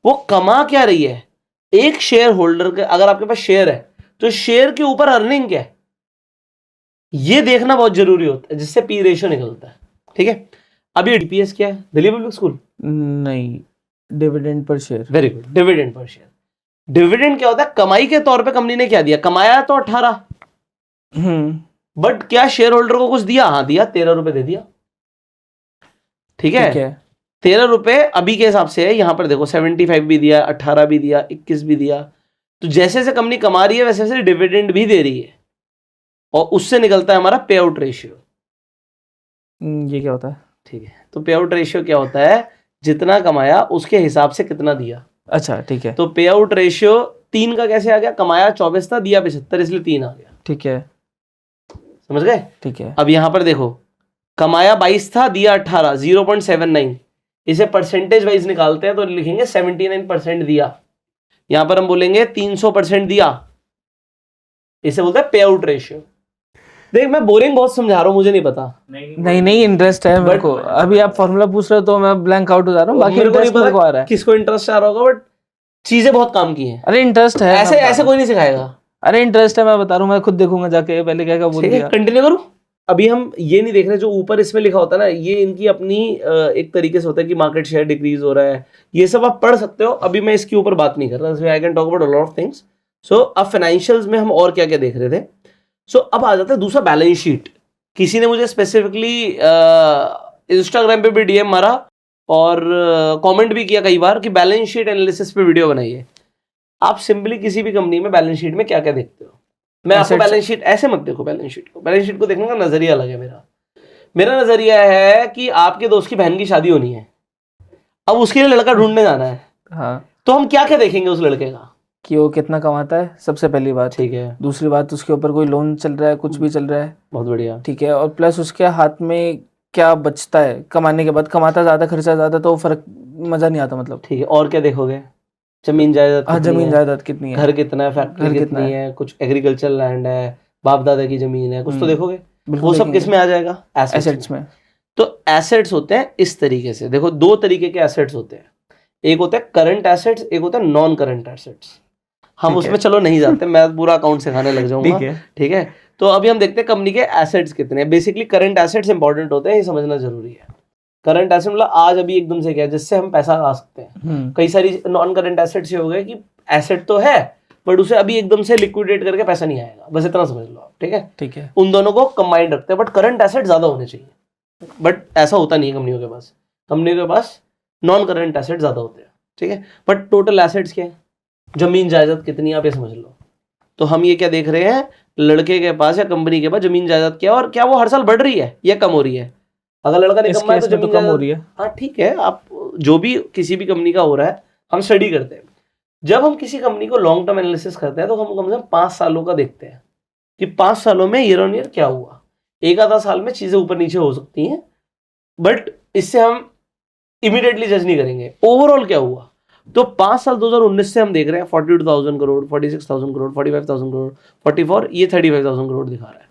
वो कमा क्या रही है? एक शेयर होल्डर के, अगर आपके पास शेयर है तो शेयर के ऊपर अर्निंग क्या है, ये देखना बहुत जरूरी होता है, जिससे पी रेशियो निकलता है, ठीक है। अभी डीपीएस क्या है? Delhi public school? नहीं, dividend per share. Very good, dividend per share. Dividend क्या होता है? कमाई के तौर पे कंपनी ने क्या दिया? कमाया तो 18, बट क्या शेयर होल्डर को कुछ दिया? हाँ दिया, 13 रुपए दे दिया, ठीक है। 13 रुपए अभी के हिसाब से है, यहां पर देखो 75 भी दिया, 18 भी दिया, 21 भी दिया। तो जैसे जैसे कंपनी कमा रही है वैसे वैसे डिविडेंड भी दे रही है, और उससे निकलता है हमारा पे आउट रेशियो। ये क्या होता है? ठीक है, तो पे आउट रेशियो क्या होता है? जितना कमाया उसके हिसाब से कितना दिया। अच्छा, ठीक है। तो पे आउट रेशियो 3 का कैसे आ गया? कमाया 24 था, दिया 75, इसलिए 3 आ गया। ठीक है, समझ गए? ठीक है। अब यहां पर देखो, कमाया 22 था, दिया 18, 0.79। इसे परसेंटेज वाइज निकालते हैं तो लिखेंगे 79% दिया। यहां पर हम बोलेंगे 300% दिया, इसे बोलते हैं पे आउट रेशियो। देख, मैं बोरिंग बहुत समझा रहा हूं, मुझे नहीं पता। नहीं इंटरेस्ट है मेरे को। अभी आप फॉर्मूला पूछ रहे हो तो मैं ब्लैंक आउट हो जा रहा हूँ। बाकी इंटरेस्ट मेरे को आ रहा है। किसको इंटरेस्ट आ रहा होगा, बट चीजें बहुत काम की हैं। अरे इंटरेस्ट है, ऐसे ऐसे कोई नहीं सिखाएगा। अरे इंटरेस्ट है, मैं बता रहा हूँ, मैं खुद देखूंगा जाके पहले क्या क्या बोल दिया। कंटिन्यू करूं? अभी हम ये नहीं देख रहे, जो ऊपर इसमें लिखा होता है ना, ये इनकी अपनी एक तरीके से होता है कि मार्केट शेयर डिक्रीज हो रहा है, ये सब आप पढ़ सकते हो। अभी मैं इसके ऊपर बात नहीं कर रहा, I can talk about a lot of things. So अब फाइनेंशियल्स में हम और क्या क्या देख रहे थे। सो अब आ जाता है दूसरा, बैलेंस शीट। किसी ने मुझे स्पेसिफिकली इंस्टाग्राम पे भी डीएम मारा और कमेंट भी किया कई बार कि बैलेंस शीट एनालिसिस पे वीडियो बनाइए। आप सिंपली किसी भी कंपनी में बैलेंस शीट में क्या क्या देखते हो? मैं आपको बैलेंस शीट ऐसे मत देखो, बैलेंस शीट को देखने का नजरिया अलग है मेरा नजरिया है कि आपके दोस्त की बहन की शादी होनी है, अब उसके लिए लड़का ढूंढने जाना है। हाँ। तो हम क्या क्या देखेंगे उस लड़के का? कि वो कितना कमाता है, सबसे पहली बात। ठीक है। दूसरी बात, उसके ऊपर कोई लोन चल रहा है, कुछ भी चल रहा है। बहुत बढ़िया। ठीक है। और प्लस उसके हाथ में क्या बचता है कमाने के बाद। कमाता ज्यादा, खर्चा ज्यादा, तो फर्क मजा नहीं आता मतलब। ठीक है, और क्या देखोगे? जमीन जायदाद। हाँ, जमीन जायदाद कितनी है, घर कितना है, फैक्ट्री कितनी है, कुछ एग्रीकल्चर लैंड है, बाप दादा की जमीन है, कुछ तो देखोगे। वो सब किस में आ जाएगा? एसेट्स में। तो एसेट्स होते हैं इस तरीके से, देखो 2 तरीके के एसेट्स होते हैं। एक होता है करंट एसेट्स, एक होता है नॉन करंट एसेट्स। हम उसमें चलो नहीं जाते, मैं पूरा अकाउंट सिखाने लग जाऊंगा। ठीक है। तो अभी हम देखते हैं कंपनी के एसेट्स कितने हैं। बेसिकली करंट एसेट्स इंपॉर्टेंट होते हैं, ये समझना जरूरी है। करंट एसेट मतलब आज अभी एकदम से क्या है जिससे हम पैसा ला सकते हैं। कई सारी नॉन करंट एसेट्स ये हो गए कि एसेट तो है बट उसे अभी एकदम से लिक्विडेट करके पैसा नहीं आएगा, बस इतना समझ लो आप। ठीक है, ठीक है। उन दोनों को कंबाइंड रखते हैं, बट करंट एसेट ज्यादा होने चाहिए, बट ऐसा होता नहीं है कंपनियों के पास। कंपनियों के पास नॉन करंट एसेट ज्यादा होते हैं। ठीक है, बट टोटल एसेट्स क्या है, जमीन जायदाद कितनी, आप ये समझ लो। तो हम ये क्या देख रहे हैं, लड़के के पास या कंपनी के पास जमीन जायदाद क्या है और क्या वो हर साल बढ़ रही है या कम हो रही है। अगर लड़का नहीं कमा तो जमीन कम हो रही है। हाँ ठीक है, आप जो भी किसी भी कंपनी का हो रहा है हम स्टडी करते हैं। जब हम किसी कंपनी को लॉन्ग टर्म एनालिसिस करते हैं तो हम कम से कम 5 सालों का देखते हैं कि 5 सालों में ईयर ऑन ईयर क्या हुआ। एक आधा साल में चीजें ऊपर नीचे हो सकती हैं, बट इससे हम इमीडिएटली जज नहीं करेंगे ओवरऑल क्या हुआ। तो 5 साल 2019 से हम देख रहे हैं 42,000 करोड़, 46,000 करोड़, 45,000 करोड़, 44, ये 35,000 करोड़ दिखा रहा है।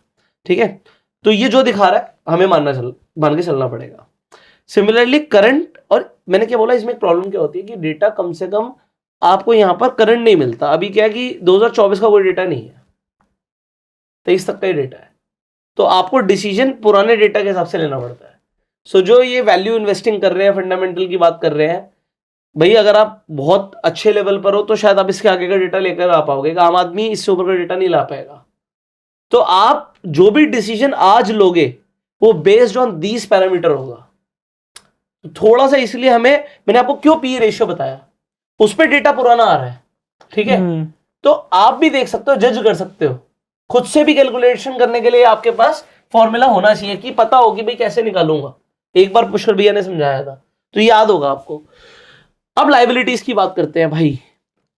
ठीक है, तो ये जो दिखा रहा है हमें मान के चलना पड़ेगा। सिमिलरली करंट, और मैंने क्या बोला, इसमें एक प्रॉब्लम क्या होती है कि डेटा कम से कम आपको यहां पर करंट नहीं मिलता। अभी क्या है कि 2024 का कोई डेटा नहीं है, 23 तक का ही डेटा है, तो आपको डिसीजन पुराने डेटा के हिसाब से लेना पड़ता है। सो जो ये वैल्यू इन्वेस्टिंग कर रहे हैं, फंडामेंटल की बात कर रहे हैं, भाई अगर आप बहुत अच्छे लेवल पर हो तो शायद आप इसके आगे का डेटा लेकर आ पाओगे, आम आदमी इससे ऊपर का डेटा नहीं ला पाएगा। तो आप जो भी डिसीजन आज लोगे वो बेस्ड ऑन दीज पैरामीटर होगा। थोड़ा सा इसलिए मैंने आपको क्यों पी रेशियो बताया, उस पर डेटा पुराना आ रहा है, ठीक है। तो आप भी देख सकते हो, जज कर सकते हो, खुद से भी कैलकुलेशन करने के लिए आपके पास फॉर्मूला होना चाहिए कि पता हो कि भाई कैसे निकालूंगा। एक बार पुष्कर भैया ने समझाया था तो याद होगा आपको। अब लाइबिलिटीज की बात करते हैं भाई।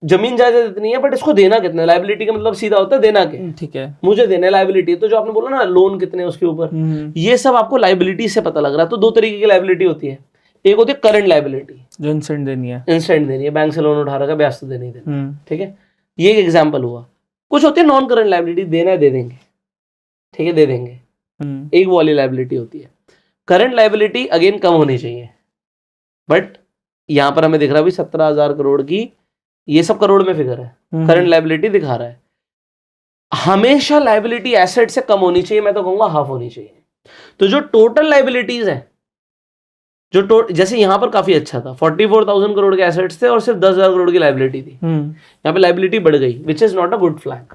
जमीन जायदाद इतनी है बट इसको देना कितना है। लाइबिलिटी का मतलब सीधा होता है देना के, ठीक है, मुझे देना है लाइबिलिटी। तो जो आपने बोला ना लोन कितने उसके ऊपर, ये सब आपको लाइबिलिटी से पता लग रहा है। तो दो तरीके की लाइबिलिटी होती है, एक होती है करंट लाइबिलिटी जो इंस्टेंट देनी है, बैंक से लोन उठा रखा है, ब्याज तो देना ही देना, ठीक है, ये एक एग्जाम्पल हुआ। कुछ होती है नॉन करंट लाइबिलिटी, देना है दे देंगे, ठीक है, दे देंगे, एक वाली लाइबिलिटी होती है। करंट लाइबिलिटी अगेन कम होनी चाहिए, बट यहां पर हमें दिख रहा है 17,000 करोड़ की, ये सब करोड़ में फिगर है, करंट लाइबिलिटी दिखा रहा है। हमेशा लाइबिलिटी एसेट से कम होनी चाहिए, मैं तो कहूंगा हाफ होनी चाहिए। तो जो टोटल लाइबिलिटीज है, जैसे यहां पर काफी अच्छा था, 44,000 करोड़ के एसेट्स थे और सिर्फ 10,000 करोड़ की लाइबिलिटी थी। यहाँ पे लाइबिलिटी बढ़ गई, which is not a good flag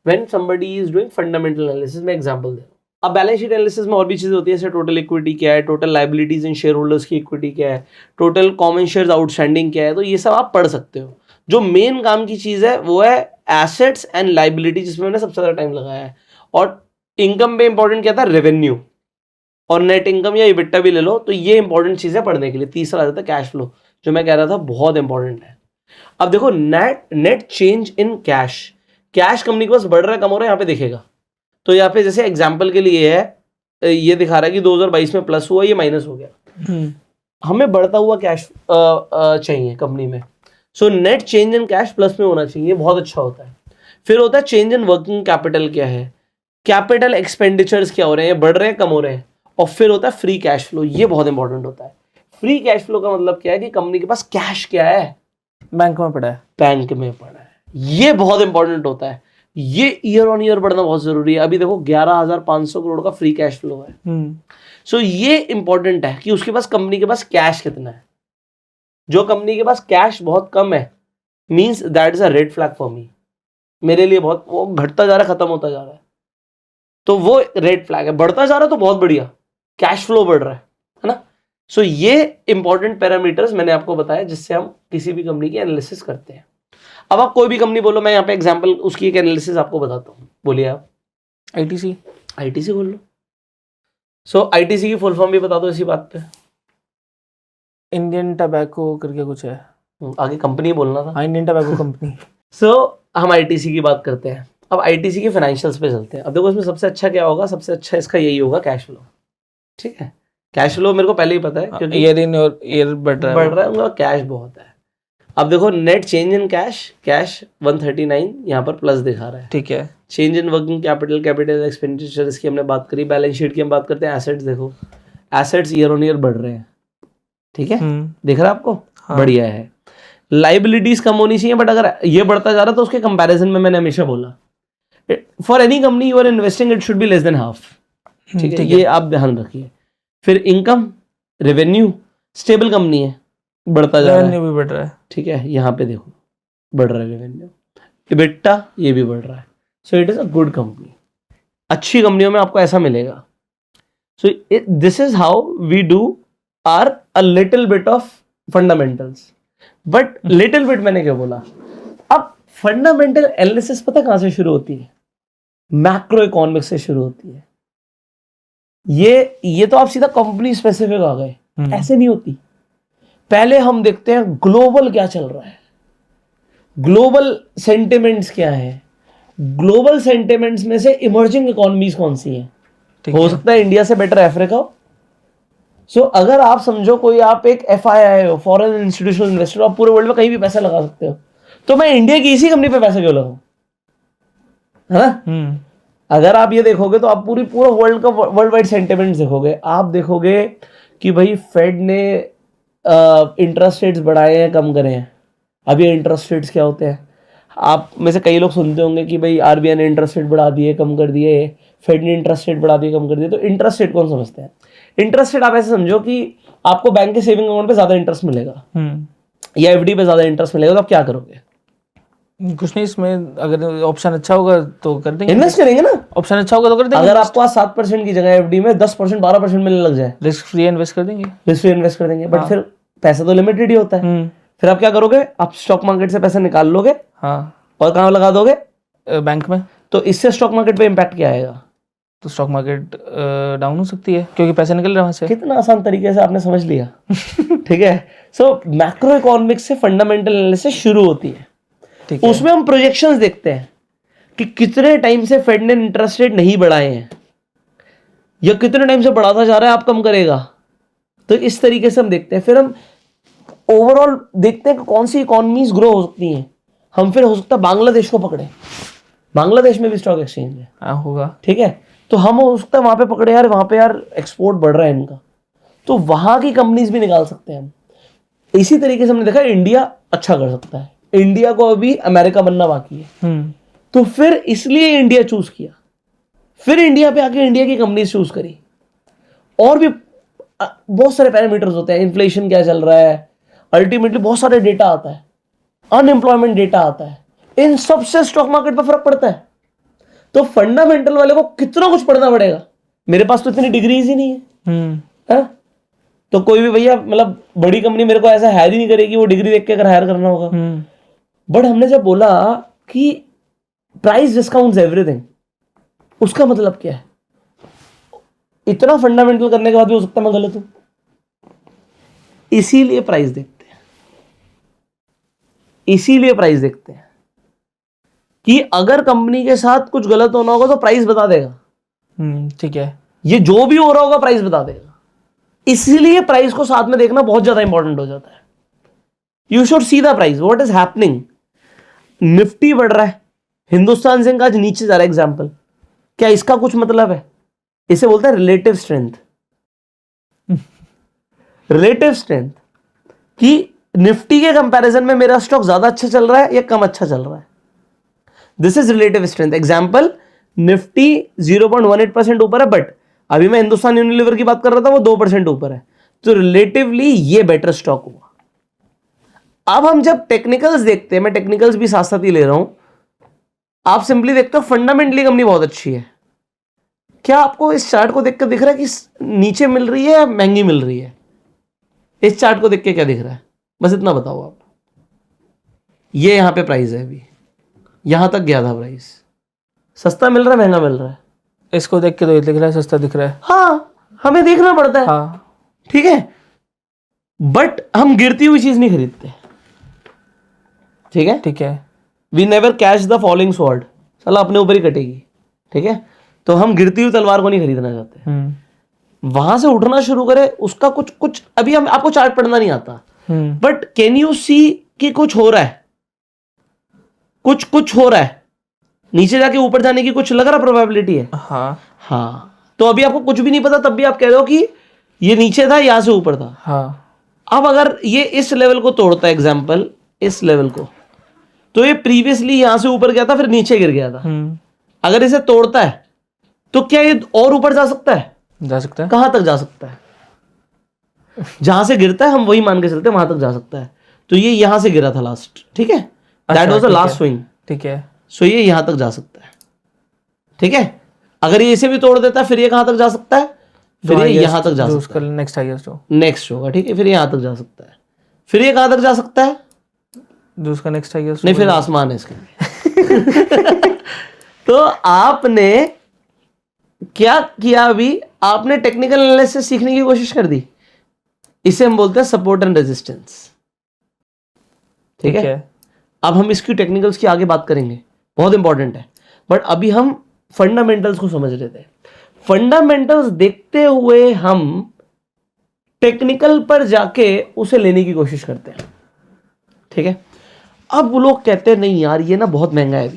when somebody is doing fundamental analysis. में एग्जांपल दे रहा हूं। अब बैलेंस शीट एनालिसिस में और भी चीजें होती है, जैसे टोटल इक्विटी क्या है, टोटल लाइबिलिटीज इन शेयर होल्डर्स की इक्विटी क्या है, टोटल कॉमन शेयर्स आउटस्टैंडिंग क्या है। तो ये सब आप पढ़ सकते हो। जो मेन काम की चीज है वो है एसेट्स एंड लाइबिलिटी, जिसमें मैंने सबसे ज्यादा टाइम लगाया है। और इनकम पे इंपॉर्टेंट क्या था, रेवेन्यू और नेट इनकम या इबिट्टा भी ले लो, तो ये इंपॉर्टेंट चीज है पढ़ने के लिए। तीसरा आ जाता है कैश फ्लो, जो मैं कह रहा था बहुत इंपॉर्टेंट है। अब देखो net change in cash, cash company के पास बढ़ रहा है कम हो रहा है, यहाँ पे दिखेगा। तो यहाँ पे जैसे एग्जाम्पल के लिए है, ये दिखा रहा है कि 2022 में प्लस हुआ, ये माइनस हो गया। हमें बढ़ता हुआ कैश चाहिए कंपनी में, so net change in cash plus में होना चाहिए, बहुत अच्छा होता है। फिर होता है चेंज इन वर्किंग कैपिटल, क्या है, कैपिटल एक्सपेंडिचर्स क्या हो रहे हैं, बढ़ रहे हैं कम हो रहे हैं। और फिर होता है फ्री कैश फ्लो, ये बहुत इंपॉर्टेंट होता है। फ्री कैश फ्लो का मतलब क्या है कि कंपनी के पास कैश क्या है, बैंक में पड़ा है, ये बहुत इंपॉर्टेंट होता है। ये ईयर ऑन ईयर बढ़ना बहुत जरूरी है। अभी देखो 11,500 करोड़ का फ्री कैश फ्लो है। सो ये इंपॉर्टेंट है कि उसके पास, कंपनी के पास कैश कितना है। जो कंपनी के पास कैश बहुत कम है, means that is a red flag for me, मेरे लिए बहुत, वो घटता जा रहा है, खत्म होता जा रहा है, तो वो रेड फ्लैग है। बढ़ता जा रहा है तो बहुत बढ़िया, कैश फ्लो बढ़ रहा है ना। सो ये इंपॉर्टेंट पैरामीटर्स मैंने आपको बताया जिससे हम किसी भी कंपनी की एनालिसिस करते हैं। अब आप कोई भी कंपनी बोलो, मैं यहाँ पे एग्जांपल उसकी एक एनालिसिस आपको बताता हूँ। बोलिए आप। आईटीसी बोल लो। सो आईटीसी की फुल फॉर्म भी बता दो इसी बात पे। इंडियन टबैको करके कुछ है, आगे कंपनी बोलना था। Indian tobacco company. सो हम आईटीसी की बात करते हैं। अब आईटीसी के फाइनेंशियल्स पे चलते हैं। अब देखो इसमें सबसे अच्छा क्या होगा, सबसे अच्छा इसका यही होगा कैश फ्लो, ठीक है। कैश फ्लो मेरे को पहले ही पता है क्योंकि ईयर बढ़ रहा है उनका, कैश बहुत है। अब देखो नेट चेंज इन कैश 139 यहाँ पर प्लस दिखा रहा है, ठीक है। Change in working capital expenditure, इसकी हमने बात करी। बैलेंस शीट की हम बात करते हैं। एसेट्स देखो, एसेट्स ईयर ऑन ईयर बढ़ रहे हैं, ठीक है, दिख रहा है आपको, हाँ। बढ़िया है। लाइबिलिटीज कम होनी चाहिए, बट अगर ये बढ़ता जा रहा है तो उसके कंपैरिजन में मैंने हमेशा बोला, for any company you are investing it should be less than half, ठीक है, ये आप ध्यान रखिए। फिर इनकम, रेवेन्यू, स्टेबल कंपनी है, बढ़ता जा रहा है, रेवेन्यू भी बढ़ रहा है, ठीक है, यहाँ पे देखो बढ़ रहा है रेवेन्यू, इबिट्टा ये भी बढ़ रहा है। So it is a good company. अच्छी कंपनियों में आपको ऐसा मिलेगा। So this is how we do are a little bit of fundamentals, but little bit मैंने क्या बोला। अब फंडामेंटल एनालिसिस पता कहां से शुरू होती है, मैक्रो इकोनॉमिक्स से शुरू होती है। ये तो आप सीधा कंपनी स्पेसिफिक आ गए, ऐसे नहीं होती। पहले हम देखते हैं ग्लोबल क्या चल रहा है, ग्लोबल सेंटिमेंट्स क्या है, ग्लोबल सेंटिमेंट्स में से इमर्जिंग इकोनॉमीज कौन सी हैं। हो सकता है इंडिया से बेटर अफ्रीका हो। सो अगर आप समझो कोई, आप एक FII हो, फॉरेन इंस्टीट्यूशनल इन्वेस्टर, आप पूरे वर्ल्ड में कहीं भी पैसा लगा सकते हो, तो मैं इंडिया की इसी कंपनी पे पैसा क्यों लगाऊं, है ना। अगर आप ये देखोगे तो आप पूरा वर्ल्ड का वर्ल्ड वाइड सेंटिमेंट देखोगे। आप देखोगे कि भाई फेड ने इंटरेस्ट रेट्स बढ़ाए हैं, कम करे हैं। अब ये इंटरेस्ट रेट्स क्या होते हैं, आप में से कई लोग सुनते होंगे कि भाई RBI ने इंटरेस्ट रेट बढ़ा दिए, कम कर दिए, फेड ने इंटरेस्ट रेट बढ़ा दिए, कम कर दिए। तो इंटरेस्ट रेट कौन समझते हैं? इंटरेस्ट रेट आप ऐसे समझो कि आपको बैंक के सेविंग अकाउंट पे ज्यादा इंटरेस्ट मिलेगा या FD पे ज्यादा इंटरेस्ट मिलेगा, तो आप क्या करोगे? कुछ नहीं, इसमें अगर ऑप्शन अच्छा होगा तो कर देंगे, इन्वेस्ट करेंगे ना। ऑप्शन अच्छा होगा तो कर देंगे। अगर आपको आज 7% की जगह एफडी में 10% 12% मिलने लग जाए, रिस्क फ्री इन्वेस्ट कर देंगे। रिस्क इन्वेस्ट कर देंगे, बट फिर पैसा तो लिमिटेड ही होता है। फिर आप क्या करोगे, आप स्टॉक मार्केट से पैसा निकाल लोगे हाँ, और कहाँ लगा दोगे, बैंक में। तो इससे स्टॉक मार्केट पे इम्पैक्ट क्या आएगा, तो स्टॉक मार्केट डाउन हो सकती है क्योंकि पैसे निकल रहे हैं वहां से। कितना आसान तरीके से आपने समझ लिया। ठीक है, सो मैक्रो इकोनॉमिक्स से फंडामेंटल एनालिसिस शुरू होती है। ठीक है, उसमें हम प्रोजेक्शंस देखते हैं कि कितने टाइम से फेड ने इंटरेस्ट रेट नहीं बढ़ाए हैं या कितने टाइम से बढ़ाता जा रहा है, आप कम करेगा। तो इस तरीके से हम देखते हैं, फिर हम ओवरऑल देखते हैं कि कौन सी इकोनॉमीज ग्रो हो सकती हैं। हम फिर हो सकता है बांग्लादेश को पकड़े, बांग्लादेश में भी स्टॉक एक्सचेंज है, हाँ होगा। ठीक है, तो हम हो सकता है वहां पे पकड़े, यार वहां पे यार एक्सपोर्ट बढ़ रहा है इनका, तो वहां की कंपनीज भी निकाल सकते हैं हम। इसी तरीके से हमने देखा इंडिया अच्छा कर सकता है, इंडिया को अभी अमेरिका बनना बाकी है, तो फिर इसलिए इंडिया चूज किया, फिर इंडिया पे आके इंडिया की कंपनीज चूज करी। और भी बहुत सारे पैरामीटर्स होते हैं, इन्फ्लेशन क्या चल रहा है, अल्टीमेटली बहुत सारे डेटा आता है, अनएम्प्लॉयमेंट डेटा आता है, इन सब से स्टॉक मार्केट पर फर्क पड़ता है। तो फंडामेंटल वाले को कितना कुछ पढ़ना पड़ेगा, मेरे पास तो इतनी डिग्रीज ही नहीं है। तो कोई भी भैया मतलब बड़ी कंपनी मेरे को ऐसा हायर ही नहीं करेगी, वो डिग्री देख के अगर हायर करना होगा। बट हमने जब बोला कि प्राइस डिस्काउंट्स एवरीथिंग, उसका मतलब क्या है, इतना फंडामेंटल करने के बाद भी हो सकता है मैं गलत हूं, इसीलिए प्राइस देखते हैं, इसीलिए प्राइस देखते हैं कि अगर कंपनी के साथ कुछ गलत होना होगा तो प्राइस बता देगा। ठीक है, ये जो भी हो रहा होगा प्राइस बता देगा, इसलिए प्राइस को साथ में देखना बहुत ज्यादा इंपॉर्टेंट हो जाता है। You should see the price, what is happening. Nifty बढ़ रहा है, हिंदुस्तान जिंक आज नीचे जा रहा है, एग्जांपल, क्या इसका कुछ मतलब है? इसे बोलते हैं रिलेटिव स्ट्रेंथ। रिलेटिव स्ट्रेंथ कि निफ्टी के कंपैरिजन में मेरा स्टॉक ज्यादा अच्छा चल रहा है या कम अच्छा चल रहा है, this is relative strength. Example, Nifty 0.18% ऊपर है, बट अभी मैं हिंदुस्तान यूनिलीवर की बात कर रहा था, वो 2% ऊपर है, तो रिलेटिवली ये बेटर स्टॉक हुआ। अब हम जब टेक्निकल्स देखते हैं, मैं टेक्निकल्स भी साथ साथ ही ले रहा हूं, आप सिंपली देखते हो फंडामेंटली कंपनी बहुत अच्छी है। क्या आपको इस चार्ट को देखकर दिख रहा है कि नीचे मिल रही है या महंगी मिल रही है? इस चार्ट को देख के क्या दिख रहा है, बस इतना बताओ आप। ये यहां पे प्राइस है, अभी यहां तक गया था प्राइस, सस्ता मिल रहा है महंगा मिल रहा है? इसको देख के तो ये दिख रहा है सस्ता दिख रहा है। हाँ, हमें देखना पड़ता है। हाँ, ठीक है, बट हम गिरती हुई चीज नहीं खरीदते। ठीक है, ठीक है, we never catch the falling sword, साला अपने ऊपर ही कटेगी। ठीक है, तो हम गिरती हुई तलवार को नहीं खरीदना चाहते। वहां से उठना शुरू करे, उसका कुछ कुछ अभी हम आपको चार्ट पढ़ना नहीं आता, बट कैन यू सी कि कुछ हो रहा है, कुछ कुछ हो रहा है, नीचे जाके ऊपर जाने की कुछ लग रहा प्रोबेबिलिटी है। हाँ, तो अभी आपको कुछ भी नहीं पता, तब भी आप कह रहे हो कि ये नीचे था, यहां से ऊपर था। हाँ, अब अगर ये इस लेवल को तोड़ता है, एग्जाम्पल इस लेवल को, तो ये प्रीवियसली यहां से ऊपर गया था, फिर नीचे गिर गया था। अगर इसे तोड़ता है तो क्या ये और ऊपर जा सकता है? जा सकता है। कहां तक जा सकता है? जहां से गिरता है हम वही मान के चलते हैं, वहां तक जा सकता है। तो ये यहां से गिरा था लास्ट, ठीक है, that was the last swing. ठीक है, सो ये यहां तक जा सकता है। ठीक है, अगर ये इसे भी तोड़ देता है, फिर ये कहां तक जा सकता है? फिर ये यहां तक जा सकता है, नेक्स्ट हाईएस्ट हो, नेक्स्ट होगा। ठीक है, फिर यहां तक जा सकता है, फिर ये कहां तक जा सकता है? जो उसका नेक्स्ट हाईएस्ट नहीं, फिर आसमान है इसके। तो आपने क्या किया, अभी आपने टेक्निकल एनालिसिस सीखने की कोशिश कर दी, इसे हम बोलते हैं सपोर्ट एंड रेजिस्टेंस। ठीक है, अब हम इसकी टेक्निकल्स की आगे बात करेंगे, बहुत इंपॉर्टेंट है, बट अभी हम फंडामेंटल्स को समझ रहे थे। फंडामेंटल्स देखते हुए हम टेक्निकल पर जाके उसे लेने की कोशिश करते हैं। ठीक है, अब वो लोग कहते हैं नहीं यार ये ना बहुत महंगा है,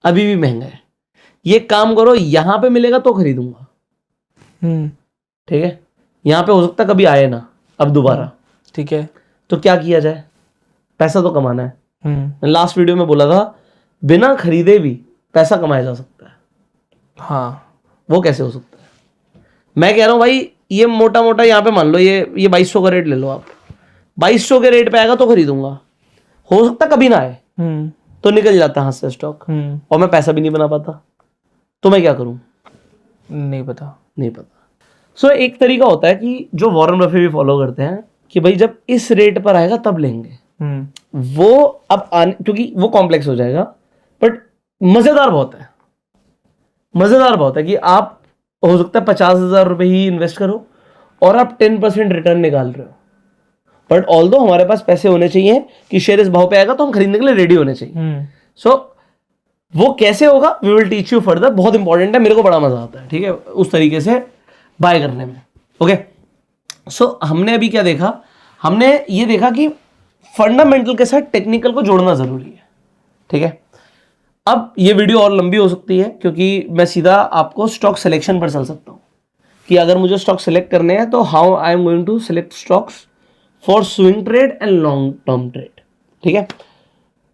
अभी भी महंगा है, ये काम करो यहां पे मिलेगा तो खरीदूंगा। ठीक है, यहां पे हो सकता कभी आए ना अब दोबारा। ठीक है, तो क्या किया जाए, पैसा तो कमाना है। मैंने लास्ट वीडियो में बोला था बिना खरीदे भी पैसा कमाया जा सकता है। हाँ, वो कैसे हो सकता है? मैं कह रहा हूं भाई ये मोटा मोटा यहाँ पे मान लो ये 2200 का रेट ले लो आप, 2200 के रेट पे आएगा तो खरीदूंगा, हो सकता कभी ना आए, तो निकल जाता है हाथ से स्टॉक और मैं पैसा भी नहीं बना पाता, तो मैं क्या करूं? नहीं पता। सो एक तरीका होता है कि जो वॉरेन बफे भी फॉलो करते हैं कि भाई जब इस रेट पर आएगा तब लेंगे। वो अब क्योंकि वो कॉम्प्लेक्स हो जाएगा, बट मजेदार बहुत है कि आप हो सकता है 50,000 रुपए ही इन्वेस्ट करो और आप 10% रिटर्न निकाल रहे हो, बट ऑल्दो हमारे पास पैसे होने चाहिए कि शेयर इस भाव पे आएगा तो हम खरीदने के लिए रेडी होने चाहिए। सो वो कैसे होगा, we will teach you further. बहुत इंपॉर्टेंट है, मेरे को बड़ा मजा आता है, ठीक है, उस तरीके से बाय करने में। ओके, सो हमने अभी क्या देखा, हमने ये देखा कि फंडामेंटल के साथ टेक्निकल को जोड़ना जरूरी है, ठीक है। अब ये वीडियो और लंबी हो सकती है क्योंकि मैं सीधा आपको स्टॉक सिलेक्शन पर चल सकता हूं कि अगर मुझे स्टॉक सिलेक्ट करने हैं तो how I am going to select stocks for swing trade and long term trade, ठीक है।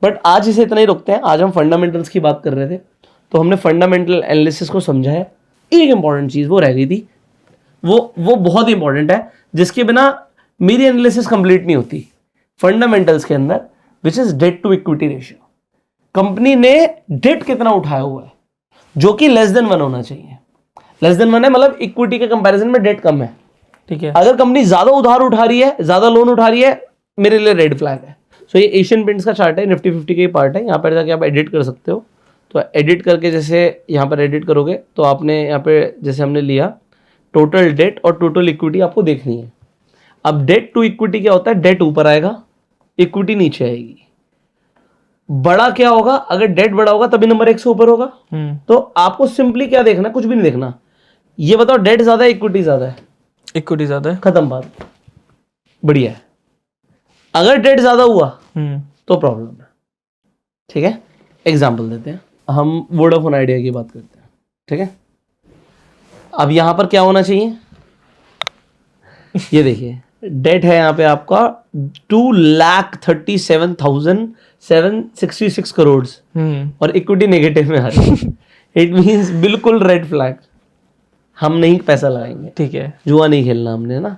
बट आज इसे इतना ही रोकते हैं। आज हम फंडामेंटल्स की बात कर रहे थे, तो हमने फंडामेंटल एनालिसिस को समझा है। एक इंपॉर्टेंट चीज वो रह गई थी, वो बहुत इंपॉर्टेंट है, जिसके बिना मेरी एनालिसिस कंप्लीट नहीं होती फंडामेंटल्स के अंदर, which is debt to equity ratio. Company ने डेट कितना उठाया हुआ है, जो कि लेस देन 1 होना चाहिए। लेस देन 1 है मतलब इक्विटी के कंपैरिजन में डेट कम है, ठीक है। अगर कंपनी ज्यादा उधार उठा रही है, ज्यादा लोन उठा रही है, मेरे लिए रेड फ्लैग है। सो ये एशियन पेंट्स का चार्ट है, निफ्टी 50 का ही पार्ट है। यहाँ पर जाके आप एडिट कर सकते हो। तो एडिट करके जैसे यहाँ पर एडिट करोगे तो आपने यहाँ पे जैसे हमने लिया टोटल डेट और टोटल इक्विटी आपको देखनी है। अब डेट टू इक्विटी क्या होता है, डेट ऊपर आएगा, इक्विटी नीचे आएगी। बड़ा क्या होगा, अगर डेट बड़ा होगा तभी नंबर 1 से ऊपर होगा। तो आपको सिंपली क्या देखना, कुछ भी नहीं देखना, ये बताओ डेट ज्यादा है इक्विटी ज्यादा है? इक्विटी ज्यादा है। खत्म बात, बढ़िया है। अगर डेट ज्यादा हुआ तो प्रॉब्लम है, ठीक है। एग्जांपल देते हैं, हम वोडाफोन आइडिया की बात करते हैं, ठीक है। अब यहां पर क्या होना चाहिए, ये देखिए डेट है यहाँ पे आपका 2,37,766 करोड़ और इक्विटी नेगेटिव में आ रही है। इट मींस बिल्कुल रेड फ्लैग, हम नहीं पैसा लगाएंगे, ठीक है। जुआ नहीं खेलना हमने ना।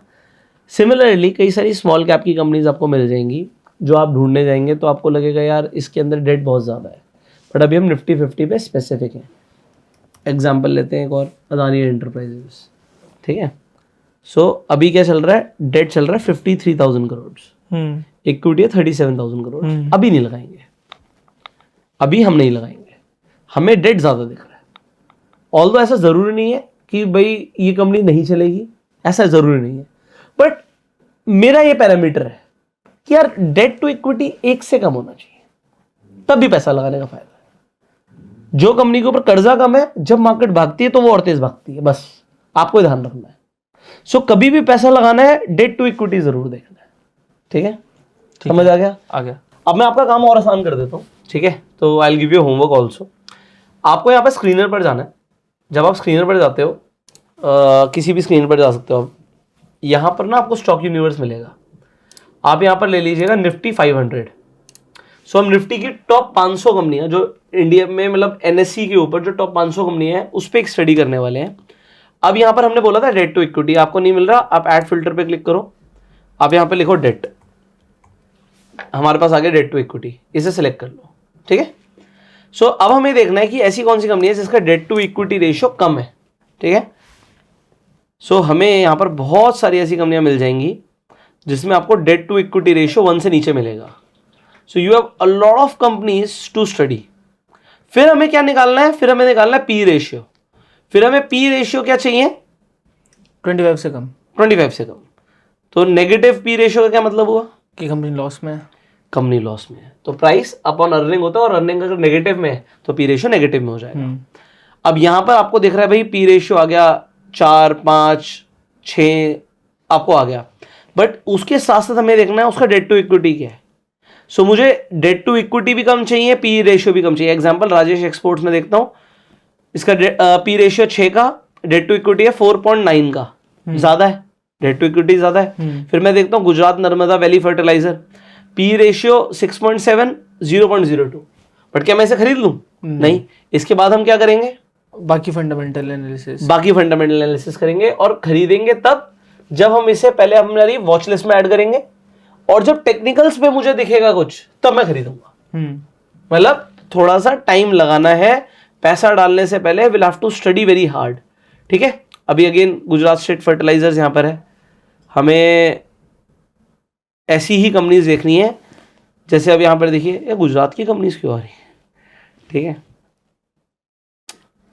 सिमिलरली कई सारी स्मॉल कैप की कंपनीज आपको मिल जाएंगी जो आप ढूंढने जाएंगे तो आपको लगेगा यार इसके अंदर डेट बहुत ज़्यादा है, बट अभी हम निफ्टी 50 पे स्पेसिफिक हैं। एग्जांपल लेते हैं एक और, अदानी एंटरप्राइजेस, ठीक है। सो अभी क्या चल रहा है, डेट चल रहा है 53,000 करोड़, इक्विटी है 37,000 करोड़। अभी नहीं लगाएंगे, अभी हम नहीं लगाएंगे, हमें डेट ज़्यादा दिख रहा है। ऑल्दो ऐसा ज़रूरी नहीं है कि भाई ये कंपनी नहीं चलेगी, ऐसा ज़रूरी नहीं है, बट मेरा ये पैरामीटर है कि यार डेट टू इक्विटी 1 से कम होना चाहिए, तब भी पैसा लगाने का फायदा है। जो कंपनी के ऊपर कर्जा कम है, जब मार्केट भागती है तो वो और तेज भागती है, बस आपको ध्यान रखना है। सो कभी भी पैसा लगाना है डेट टू इक्विटी जरूर देखना है, ठीक है। समझ आ गया? आ गया। अब मैं आपका काम और आसान कर देता हूँ, ठीक है। तो I will give you homework also. आपको यहाँ पे स्क्रीनर पर जाना है। जब आप स्क्रीनर पर जाते हो, किसी भी स्क्रीन पर जा सकते हो आप, यहाँ पर ना आपको स्टॉक यूनिवर्स मिलेगा। आप यहाँ पर ले लीजिएगा निफ्टी 500। सो हम निफ्टी की टॉप 500 कंपनियां जो इंडिया में मतलब एनएससी के ऊपर जो टॉप 500 कंपनियां हैं उस पर एक स्टडी करने वाले हैं। अब यहाँ पर हमने बोला था डेट टू इक्विटी, आपको नहीं मिल रहा, आप ऐड फिल्टर पे क्लिक करो, आप यहाँ पे लिखो डेट, हमारे पास आ गया डेट टू इक्विटी, इसे सिलेक्ट कर लो, ठीक है। सो अब हमें देखना है कि ऐसी कौन सी कंपनी है जिसका डेट टू इक्विटी रेशियो कम है, ठीक है। सो हमें यहाँ पर बहुत सारी ऐसी कंपनियां मिल जाएंगी जिसमें आपको डेट टू इक्विटी रेशियो 1 से नीचे मिलेगा। So you have a lot of companies to study. फिर हमें क्या निकालना है, फिर हमें निकालना है पी रेशियो। फिर हमें पी रेशियो क्या चाहिए, 25 से कम। 25 से कम। तो नेगेटिव पी रेशियो का क्या मतलब हुआ कि कंपनी लॉस में है, कंपनी लॉस में है। तो प्राइस अपॉन अर्निंग होता है और अर्निंग अगर नेगेटिव में है तो पी रेशियो नेगेटिव में हो जाएगा। अब यहां पर आपको दिख रहा है भाई पी रेशियो आ गया 4, 5, 6 आपको आ गया, बट उसके साथ साथ हमें देखना है उसका डेट टू इक्विटी क्या है। सो मुझे डेट टू इक्विटी भी कम चाहिए, पी रेशियो भी कम चाहिए। एग्जांपल राजेश एक्सपोर्ट्स में देखता हूं, इसका पी रेशियो 6 का, डेट टू इक्विटी है 4.9 का, ज्यादा है, डेट टू इक्विटी ज्यादा है। फिर मैं देखता हूं Gujarat Narmada Valley Fertilizer, P ratio 6.7, 0.02, but क्या मैं इसे खरीद लूं? नहीं। इसके बाद हम क्या करेंगे, बाकी फंडामेंटल एनालिसिस करेंगे और खरीदेंगे तब जब हम इसे पहले हमारी वॉच लिस्ट में ऐड करेंगे और जब टेक्निकल्स पे मुझे दिखेगा कुछ तब मैं खरीदूंगा। मतलब थोड़ा सा टाइम लगाना है, पैसा डालने से पहले will have to study very hard, ठीक है। अभी अगेन गुजरात स्टेट फर्टिलाइजर्स यहाँ पर है, हमें ऐसी ही कंपनीज देखनी है। जैसे अब यहाँ पर देखिए ये गुजरात की कंपनीज क्यों आ रही है, ठीक है।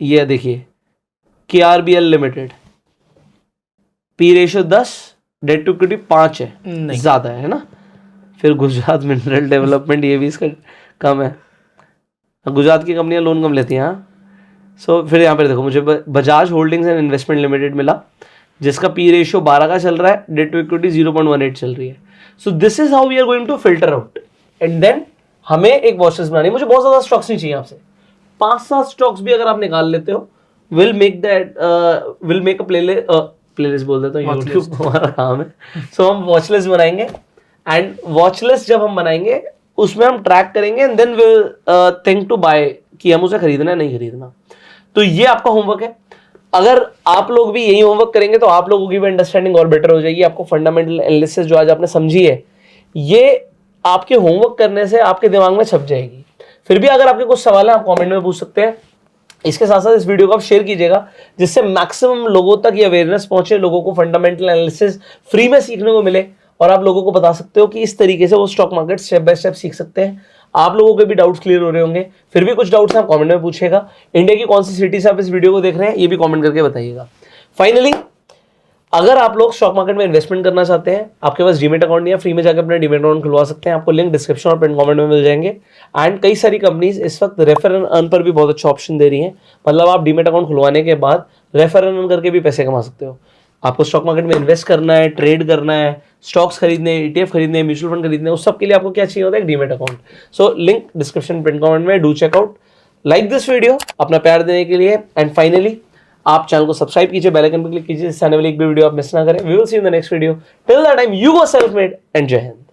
ये देखिए KRBL Limited, P ratio 10, debt to equity 5 है, ज्यादा है ना। फिर गुजरात मिनरल डेवलपमेंट, ये भी इसका कम है। गुजरात की कंपनियां लोन कम लेती हैं, हाँ। सो फिर यहाँ पर देखो मुझे Bajaj holdings and investment limited मिला, जिसका पी रेशियो 12 का चल रहा है, डेट टू इक्विटी 0.18 चल रही है। So this is how we are going to filter out, and then हमें एक वॉच लिस्ट बनानी है। मुझे बहुत ज्यादा स्टॉक्स नहीं चाहिए आपसे, 5-7 स्टॉक्स भी अगर आप निकाल लेते हो, विल मेक अ प्लेलिस्ट बोल देता हूँ, यूट्यूब हमारा काम है। सो हम वॉच लिस्ट बनाएंगे, एंड वॉच लिस्ट जब हम बनाएंगे उसमें हम ट्रैक करेंगे, and then will think to buy कि हम उसे खरीदना है नहीं खरीदना। तो ये आपका होमवर्क है। अगर आप लोग भी यही होमवर्क करेंगे तो आप लोगों की भी अंडरस्टैंडिंग और बेटर हो जाएगी। आपको फंडामेंटल एनालिसिस जो आज आपने समझी है, ये आपके होमवर्क करने से आपके दिमाग में छप जाएगी। फिर भी अगर आपके कुछ सवाल है आप कमेंट में पूछ सकते हैं। इसके साथ साथ इस वीडियो को आप शेयर कीजिएगा, जिससे मैक्सिमम लोगों तक ये अवेयरनेस पहुंचे, लोगों को फंडामेंटल एनालिसिस फ्री में सीखने को मिले, और आप लोगों को बता सकते हो कि इस तरीके से वो stock market step by step सीख सकते हैं। आप लोगों के भी डाउट्स क्लियर हो रहे होंगे। फिर भी कुछ डाउट्स आप कमेंट में पूछेगा। इंडिया की कौन सी सिटी से आप इस वीडियो को देख रहे हैं ये भी कमेंट करके बताइएगा। फाइनली, अगर आप लोग स्टॉक मार्केट में इन्वेस्टमेंट करना चाहते हैं, आपके पास डीमेट अकाउंट नहीं है, फ्री में जाकर अपना डीमेट अकाउंट खुलवा सकते हैं। आपको लिंक डिस्क्रिप्शन और पिन कमेंट में मिल जाएंगे। एंड कई सारी कंपनीज इस वक्त रेफर एंड अर्न पर भी बहुत अच्छा ऑप्शन दे रही हैं। मतलब आप डीमेट अकाउंट खुलवाने के बाद रेफर एंड अर्न करके भी पैसे कमा सकते हो। आपको स्टॉक मार्केट में इन्वेस्ट करना है, ट्रेड करना है, स्टॉक्स खरीदने, ETF खरीदने, म्यूचुअल फंड खरीदने, उस सब के लिए आपको क्या चाहिए होता है, एक demat account. So link description pin comment में, do checkout. Like this video अपना प्यार देने के लिए, एंड फाइनली आप चैनल को सब्सक्राइब कीजिए, बेल आइकन पर क्लिक कीजिए, जिससे आने वाली एक भी वीडियो आप मिस ना करें। We will see you in the next video. Till that time, you go self made and जय हिंद।